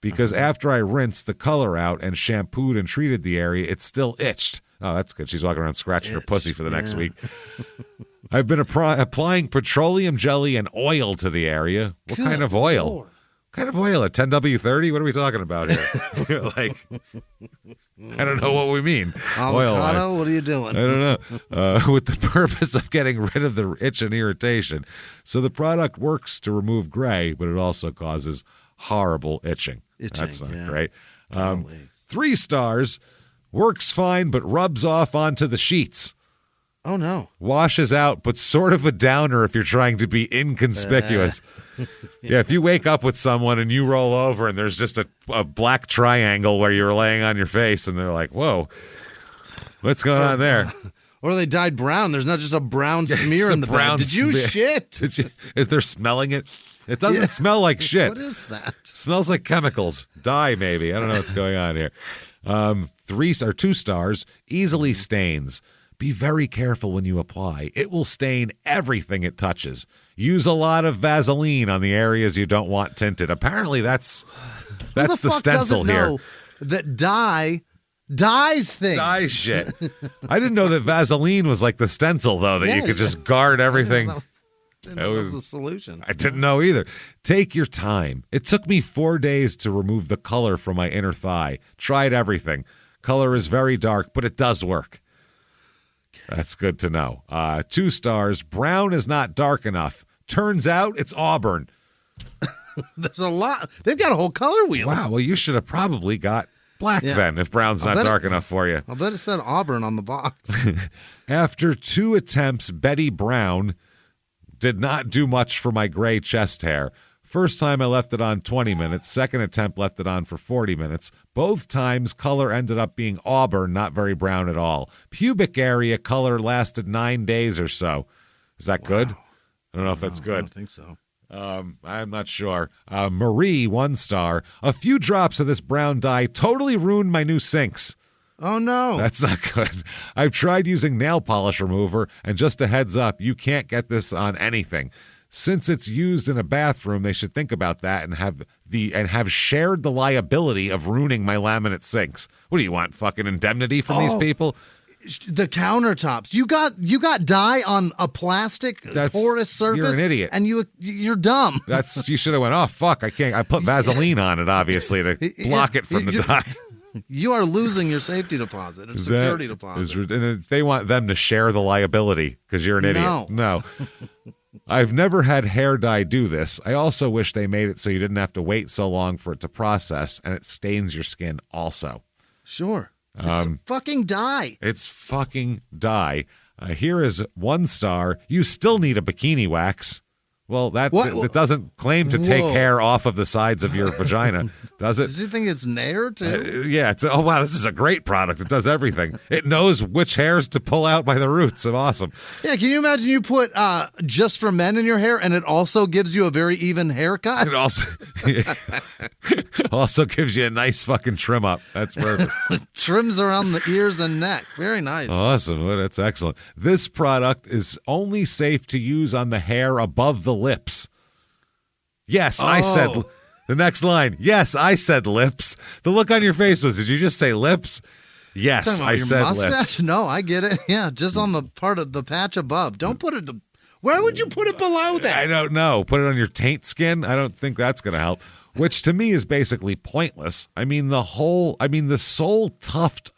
Because after I rinsed the color out and shampooed and treated the area, it still itched. Oh, that's good. She's walking around scratching her pussy for the next week. I've been applying petroleum jelly and oil to the area. What kind of oil? Lord. What kind of oil? A 10W30? What are we talking about here? Like, I don't know what we mean. Avocado? What are you doing? I don't know. With the purpose of getting rid of the itch and irritation. So the product works to remove gray, but it also causes horrible itching. That's not great. 3 stars. Works fine, but rubs off onto the sheets. Oh, no. Washes out, but sort of a downer if you're trying to be inconspicuous. Yeah, if you wake up with someone and you roll over and there's just a black triangle where you're laying on your face and they're like, whoa, what's going on there? Or they dyed brown. There's not just a brown smear in the brown. Did you shit? If they're smelling it? It doesn't smell like shit. What is that? Smells like chemicals. Dye, maybe. I don't know what's going on here. 2 stars. Easily stains. Be very careful when you apply. It will stain everything it touches. Use a lot of Vaseline on the areas you don't want tinted. Apparently, that's the stencil here. That dyes things. Dye shit. I didn't know that Vaseline was like the stencil, though, that you could just guard everything. That was the solution. I didn't know either. Take your time. It took me 4 days to remove the color from my inner thigh. Tried everything. Color is very dark, but it does work. That's good to know. 2 stars. Brown is not dark enough. Turns out it's auburn. There's a lot. They've got a whole color wheel. Wow. Well, you should have probably got black then if brown's not dark enough for you. I bet it said auburn on the box. After 2 attempts, Betty Brown did not do much for my gray chest hair. First time I left it on 20 minutes. Second attempt left it on for 40 minutes. Both times color ended up being auburn, not very brown at all. Pubic area color lasted 9 days or so. Is that good? I don't know if that's good. I don't think so. I'm not sure. Marie, 1 star. A few drops of this brown dye totally ruined my new sinks. Oh, no. That's not good. I've tried using nail polish remover, and just a heads up, you can't get this on anything. Since it's used in a bathroom, they should think about that and have shared the liability of ruining my laminate sinks. What do you want, fucking indemnity from these people? The countertops. You got dye on a plastic porous surface. You're an idiot, and you're dumb. You should have went. Oh fuck! I can't. I put Vaseline on it, obviously, to block it from the dye. You are losing your safety deposit, or security deposit. And they want them to share the liability because you're an idiot. No. I've never had hair dye do this. I also wish they made it so you didn't have to wait so long for it to process, and it stains your skin also. Sure. It's fucking dye. It's fucking dye. Here is 1 star. You still need a bikini wax. Well, that doesn't claim to take hair off of the sides of your vagina, does it? Does you think it's Nair, too? Yeah. Oh, wow, this is a great product. It does everything. It knows which hairs to pull out by the roots. It's awesome. Yeah, can you imagine you put Just for Men in your hair, and it also gives you a very even haircut? It also gives you a nice fucking trim up. That's perfect. Trims around the ears and neck. Very nice. Awesome. Well, that's excellent. This product is only safe to use on the hair above the lips. Yes, I said the next line. Yes, I said lips. The look on your face was, did you just say lips? Yes, I said mustache? Lips. No, I get it. Yeah, just on the part of the patch above. Don't put it. Where would you put it below that? I don't know. Put it on your taint skin? I don't think that's going to help. Which to me is basically pointless. I mean, the sole tuft.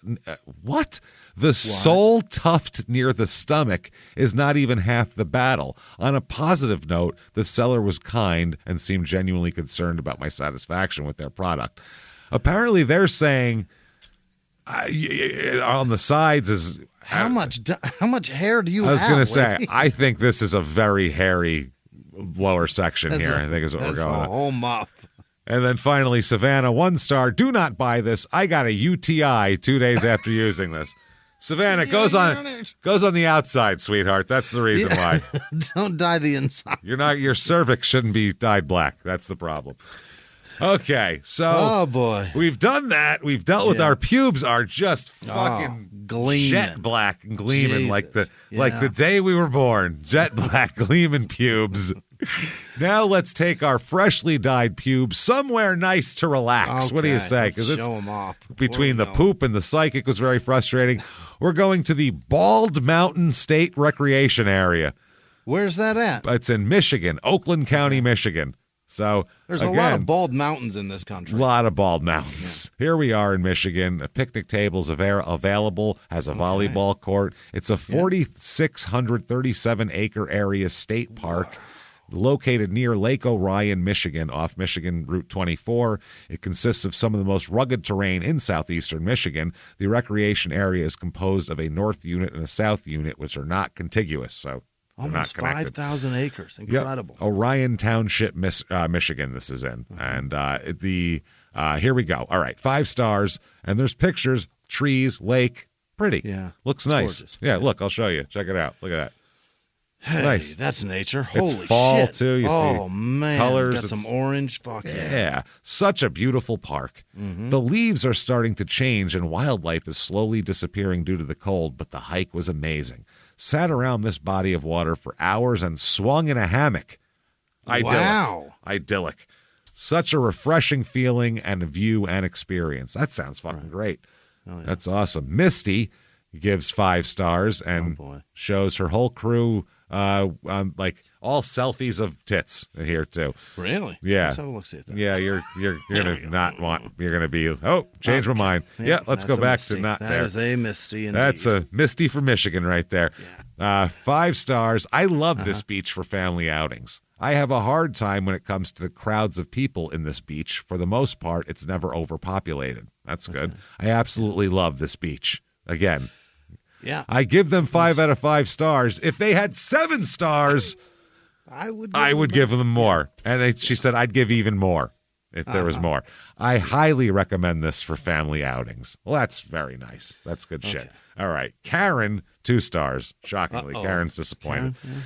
What? The sole tuft near the stomach is not even half the battle. On a positive note, the seller was kind and seemed genuinely concerned about my satisfaction with their product. Apparently, they're saying on the sides is how much hair do you have? I was going to say, I think this is a very hairy lower section here. I think is what we're going on. That's a whole muff. And then finally, Savannah, 1 star. Do not buy this. I got a UTI 2 days after using this. Savannah, goes on the outside, sweetheart. That's the reason why. Don't dye the inside. Your cervix shouldn't be dyed black. That's the problem. Okay, so boy, we've done that. We've dealt with our pubes are just fucking jet black and gleaming like the day we were born. Jet black gleaming pubes. Now let's take our freshly dyed pubes somewhere nice to relax. Okay. What do you say? Because it's show them off. Between the poop and the psychic was very frustrating. We're going to the Bald Mountain State Recreation Area. Where's that at? It's in Michigan, Oakland County, Michigan. So there's a lot of bald mountains in this country. A lot of bald mountains. Yeah. Here we are in Michigan. A picnic tables available, has a volleyball court. It's a 4,637 acre area state park. Located near Lake Orion, Michigan, off Michigan Route 24. It consists of some of the most rugged terrain in southeastern Michigan. The recreation area is composed of a north unit and a south unit, which are not contiguous, so almost 5,000 acres. Incredible. Yep. Orion Township, Michigan, this is in. And here we go. All right, 5 stars, and there's pictures, trees, lake, pretty. Yeah. Looks nice. Gorgeous. Yeah, look, I'll show you. Check it out. Look at that. Hey, nice. That's nature. Holy it's fall shit. Too. You see man. Colors. Got some orange. Fuck yeah. Such a beautiful park. Mm-hmm. The leaves are starting to change and wildlife is slowly disappearing due to the cold, but the hike was amazing. Sat around this body of water for hours and swung in a hammock. Idyllic. Wow. Idyllic. Such a refreshing feeling and view and experience. That sounds fucking great. Oh, yeah. That's awesome. Misty gives 5 stars and shows her whole crew on all selfies of tits here too. Really? Yeah. Let's have a look see at that. Yeah, you're gonna not want. You're gonna be. Oh, change my mind. Yeah, let's go back to not that there. That is a Misty. Indeed. That's a Misty from Michigan right there. Yeah. 5 stars. I love this beach for family outings. I have a hard time when it comes to the crowds of people in this beach. For the most part, it's never overpopulated. That's good. I absolutely love this beach. Again, yeah. I give them 5 out of 5 stars. If they had 7 stars, I would give them more. And she said I'd give even more if there was more. I highly recommend this for family outings. Well, that's very nice. That's good shit. All right. Karen, 2 stars. Shockingly, Karen's disappointed. Karen,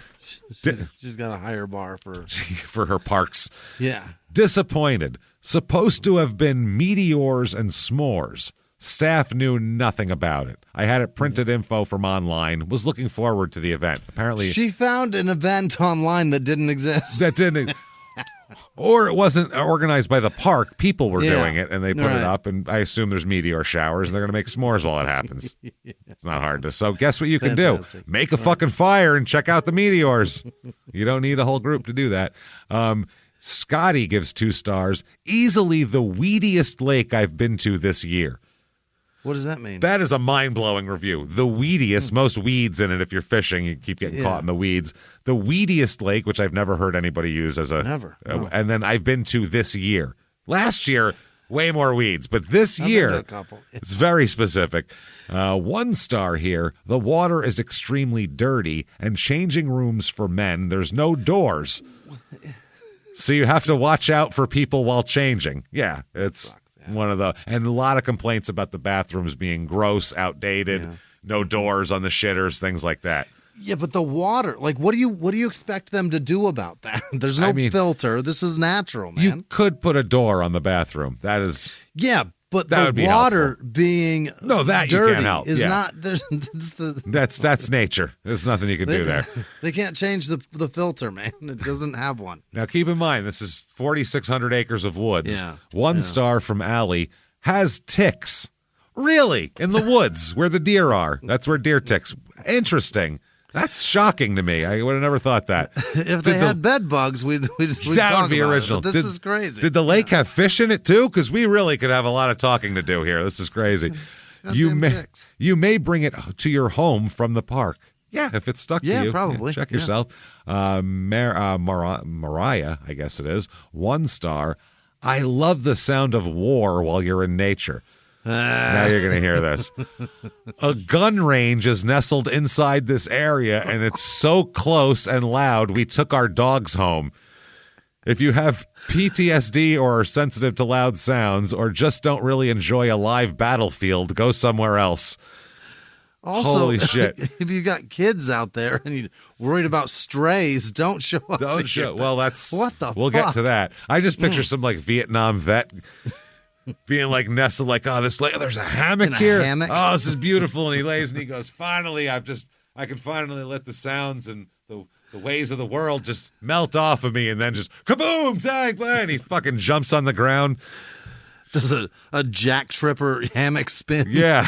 yeah. She's got a higher bar for her parks. Yeah. Disappointed. Supposed to have been meteors and s'mores. Staff knew nothing about it. I had it printed info from online. Was looking forward to the event. Apparently, she found an event online that didn't exist. Or it wasn't organized by the park. People were doing it, and they put it up, and I assume there's meteor showers, and they're going to make s'mores while it happens. It's not hard to. So guess what you can do? Make a fucking fire and check out the meteors. You don't need a whole group to do that. Scotty gives 2 stars. Easily the weediest lake I've been to this year. What does that mean? That is a mind-blowing review. The weediest, most weeds in it if you're fishing. You keep getting caught in the weeds. The weediest lake, which I've never heard anybody use as a... Never. No. And then I've been to this year. Last year, way more weeds. But this year, a couple. It's very specific. 1 star here. The water is extremely dirty, and changing rooms for men, there's no doors. So you have to watch out for people while changing. Yeah, it's... one of the, and a lot of complaints about the bathrooms being gross, outdated, no doors on the shitters, things like that. Yeah, but the water, like, what do you expect them to do about that? There's no filter. This is natural, man. You could put a door on the bathroom. That is, but the water being that dirty you can't help. Is not. That's nature. There's nothing you can do there. They can't change the filter, man. It doesn't have one. Now keep in mind, this is 4,600 acres of woods. 1 star from Allie. Has ticks. Really? In the woods where the deer are. That's where deer ticks. Interesting. That's shocking to me. I would have never thought that. If they had bed bugs, we'd that would be original. This is crazy. Did the lake have fish in it too? Because we really could have a lot of talking to do here. This is crazy. You may bring it to your home from the park. Yeah, if it's stuck to you. Yeah, probably. Check yourself. Mariah, I guess it is. 1 star. I love the sound of war while you're in nature. Now you're going to hear this. A gun range is nestled inside this area, and it's so close and loud, we took our dogs home. If you have PTSD or are sensitive to loud sounds or just don't really enjoy a live battlefield, go somewhere else. Also, holy shit. If you got kids out there and you're worried about strays, don't show up. Don't show. Well, that's... What the We'll get to that. I just picture some, like, Vietnam vet... being like nestled, like, oh, this there's a hammock here. Oh, this is beautiful. And he lays and he goes, finally, I can finally let the sounds and the ways of the world just melt off of me, and then just kaboom, tag, and he fucking jumps on the ground. Does a Jack Tripper hammock spin? Yeah.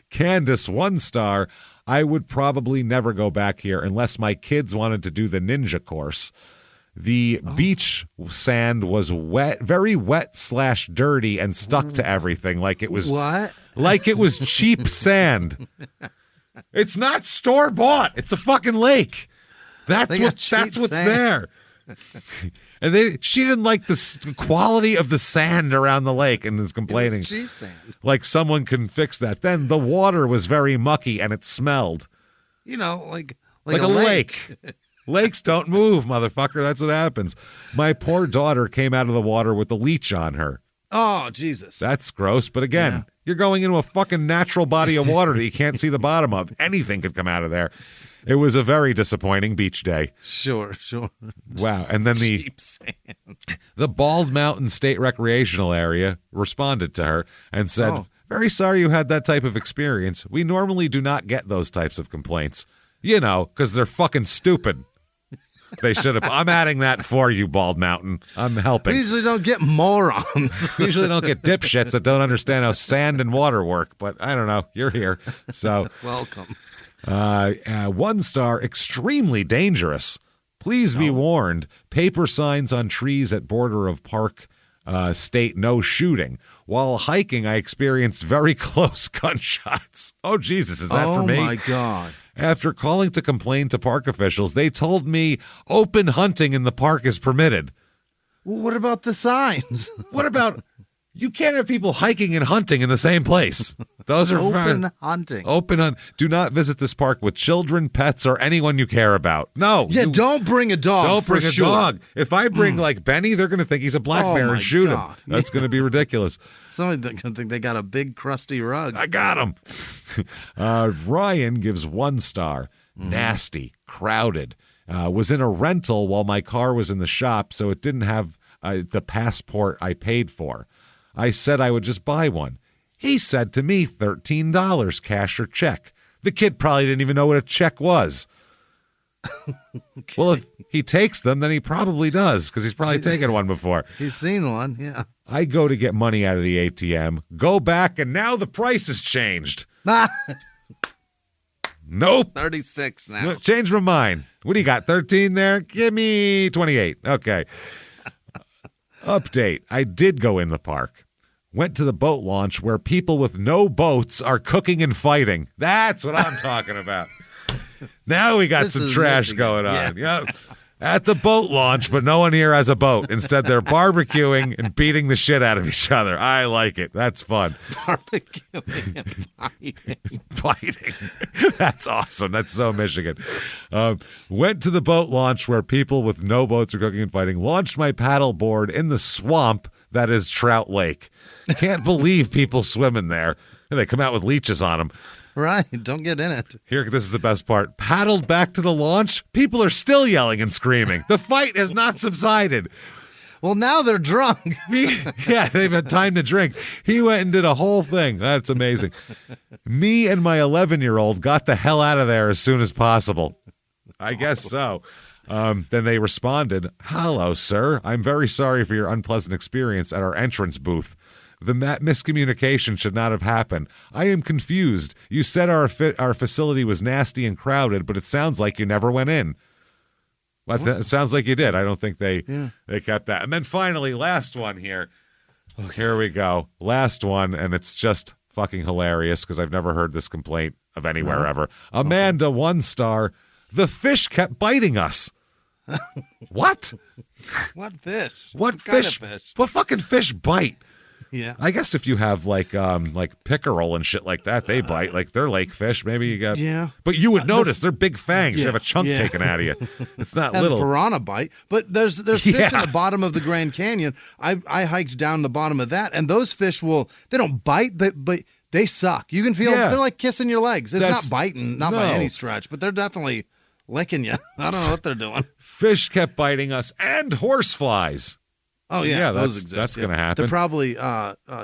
Candace, 1 star. I would probably never go back here unless my kids wanted to do the ninja course. The beach sand was wet, very wet / dirty, and stuck to everything like it was what? Like it was cheap sand. It's not store bought. It's a fucking lake. That's what's there. And she didn't like the quality of the sand around the lake and is complaining. It was cheap sand. Like someone can fix that. Then the water was very mucky and it smelled. You know, like a lake. Lakes don't move, motherfucker. That's what happens. My poor daughter came out of the water with a leech on her. Oh, Jesus. That's gross. But again, you're going into a fucking natural body of water that you can't see the bottom of. Anything could come out of there. It was a very disappointing beach day. Sure. Wow. And then the Bald Mountain State Recreational Area responded to her and said, very sorry you had that type of experience. We normally do not get those types of complaints. You know, because they're fucking stupid. They should have. I'm adding that for you, Bald Mountain. I'm helping. We usually don't get morons. We usually don't get dipshits that don't understand how sand and water work. But I don't know. You're here. So welcome. 1 star, extremely dangerous. Please be warned. Paper signs on trees at border of park state no shooting. While hiking, I experienced very close gunshots. Oh, Jesus, is that for me? Oh, my God. After calling to complain to park officials, they told me open hunting in the park is permitted. Well, what about the signs? What about... You can't have people hiking and hunting in the same place. Those are open hunting. Open hunt. Do not visit this park with children, pets, or anyone you care about. No. Yeah, don't bring a dog. Don't bring a sure. dog. If I bring like Benny, they're going to think he's a black bear and shoot him. That's going to be ridiculous. Somebody's going to think they got a big crusty rug. I got him. Ryan gives 1 star. Nasty, crowded. Was in a rental while my car was in the shop, so it didn't have the passport I paid for. I said I would just buy one. He said to me $13, cash or check. The kid probably didn't even know what a check was. Okay. Well, if he takes them, then he probably does, because he's probably taken one before. He's seen one, yeah. I go to get money out of the ATM, go back, and now the price has changed. Nope. 36 now. Change my mind. What do you got, 13 there? Give me 28. Okay. Update. I did go in the park. Went to the boat launch where people with no boats are cooking and fighting. That's what I'm talking about. Now we got some trash going on. Yeah. Yep. At the boat launch, but no one here has a boat. Instead, they're barbecuing and beating the shit out of each other. I like it. That's fun. Barbecuing and fighting. Fighting. That's awesome. That's so Michigan. Went to the boat launch where people with no boats are cooking and fighting. Launched my paddle board in the swamp that is Trout Lake. Can't believe people swim in there. And they come out with leeches on them. Right. Don't get in it. Here, this is the best part. Paddled back to the launch. People are still yelling and screaming. The fight has not subsided. Well, now they're drunk. Yeah, they've had time to drink. He went and did a whole thing. That's amazing. Me and my 11-year-old got the hell out of there as soon as possible. I guess so. Then they responded, "Hello, sir. I'm very sorry for your unpleasant experience at our entrance booth. The miscommunication should not have happened. I am confused. You said our facility was nasty and crowded, but it sounds like you never went in." But it sounds like you did. I don't think they kept that. And then finally, last one here. Okay. Here we go. Last one, and it's just fucking hilarious because I've never heard this complaint of anywhere ever. Amanda, 1 star. The fish kept biting us. What? What fish? What fish? Kind of fish? What fucking fish bite? Yeah. I guess if you have like pickerel and shit like that, they bite. Like they're lake fish. Maybe you got. Yeah. But you would notice they're big fangs. You have a chunk taken out of you. It's not and little. Piranha bite. But there's fish in the bottom of the Grand Canyon. I hiked down the bottom of that, and those fish they don't bite, but they suck. You can feel they're like kissing your legs. It's not biting, not by any stretch, but they're definitely licking you. I don't know what they're doing. Fish kept biting us, and horseflies. Oh, yeah, those exist. exist. That's going to happen. They're probably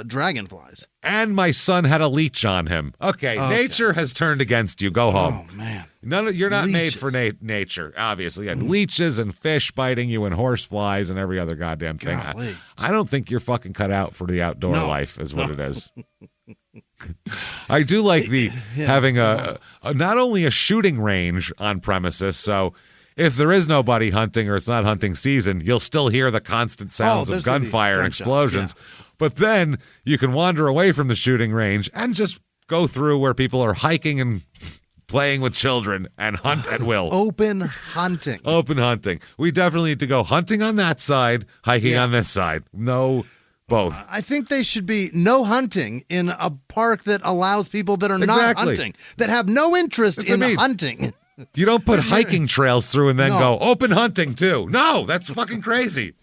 dragonflies. And my son had a leech on him. Okay, nature has turned against you. Go home. Oh, man. You're not made for nature, obviously. You had leeches and fish biting you and horseflies and every other goddamn thing. I don't think you're fucking cut out for the outdoor life is what it is. I do like having a not only a shooting range on premises, so if there is nobody hunting or it's not hunting season, you'll still hear the constant sounds of gunfire and explosions. Yeah. But then you can wander away from the shooting range and just go through where people are hiking and playing with children and hunt at will. Open hunting. Open hunting. We definitely need to go hunting on that side, hiking on this side. No, both. I think they should be no hunting in a park that allows people that are not hunting, that have no interest in hunting. You don't put hiking trails through and then go, open hunting too. No, that's fucking crazy.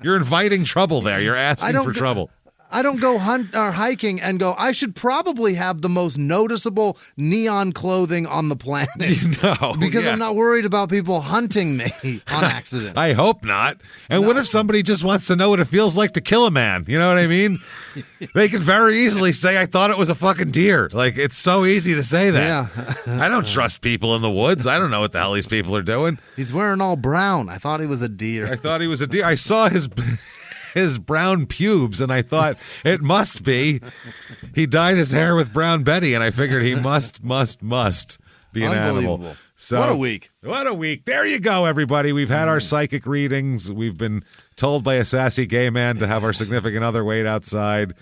You're inviting trouble there. You're asking for trouble. I don't go hiking and go, I should probably have the most noticeable neon clothing on the planet. No. Because I'm not worried about people hunting me on accident. I hope not. And what if somebody just wants to know what it feels like to kill a man? You know what I mean? They can very easily say, I thought it was a fucking deer. Like, it's so easy to say that. Yeah. I don't trust people in the woods. I don't know what the hell these people are doing. He's wearing all brown. I thought he was a deer. I saw his brown pubes, and I thought it must be. He dyed his hair with Brown Betty, and I figured he must be an animal. So, what a week. What a week. There you go, everybody. We've had our psychic readings. We've been told by a sassy gay man to have our significant other wait outside.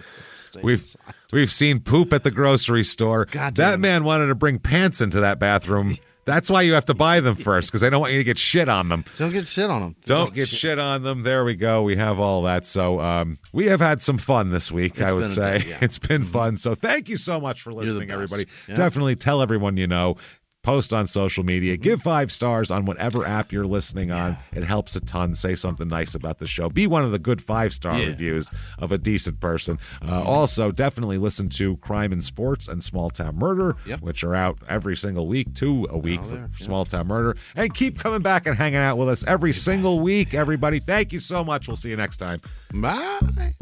We've seen poop at the grocery store. That man wanted to bring pants into that bathroom. That's why you have to buy them first, because they don't want you to get shit on them. Don't get shit on them. Don't get shit on them. There we go. We have all that. So we have had some fun this week, I would say. It's been fun. So thank you so much for listening, everybody. Yeah. Definitely tell everyone you know. Post on social media. Give 5 stars on whatever app you're listening on. It helps a ton. Say something nice about the show. Be one of the good 5-star reviews of a decent person. Also, definitely listen to Crime and Sports and Small Town Murder, which are out every single week, 2 a week for Small Town Murder. And keep coming back and hanging out with us every single week, everybody. Thank you so much. We'll see you next time. Bye.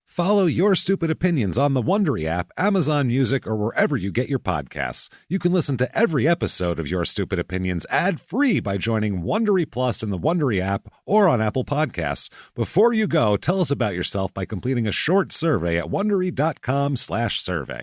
Follow Your Stupid Opinions on the Wondery app, Amazon Music, or wherever you get your podcasts. You can listen to every episode of Your Stupid Opinions ad-free by joining Wondery Plus in the Wondery app or on Apple Podcasts. Before you go, tell us about yourself by completing a short survey at Wondery.com/survey.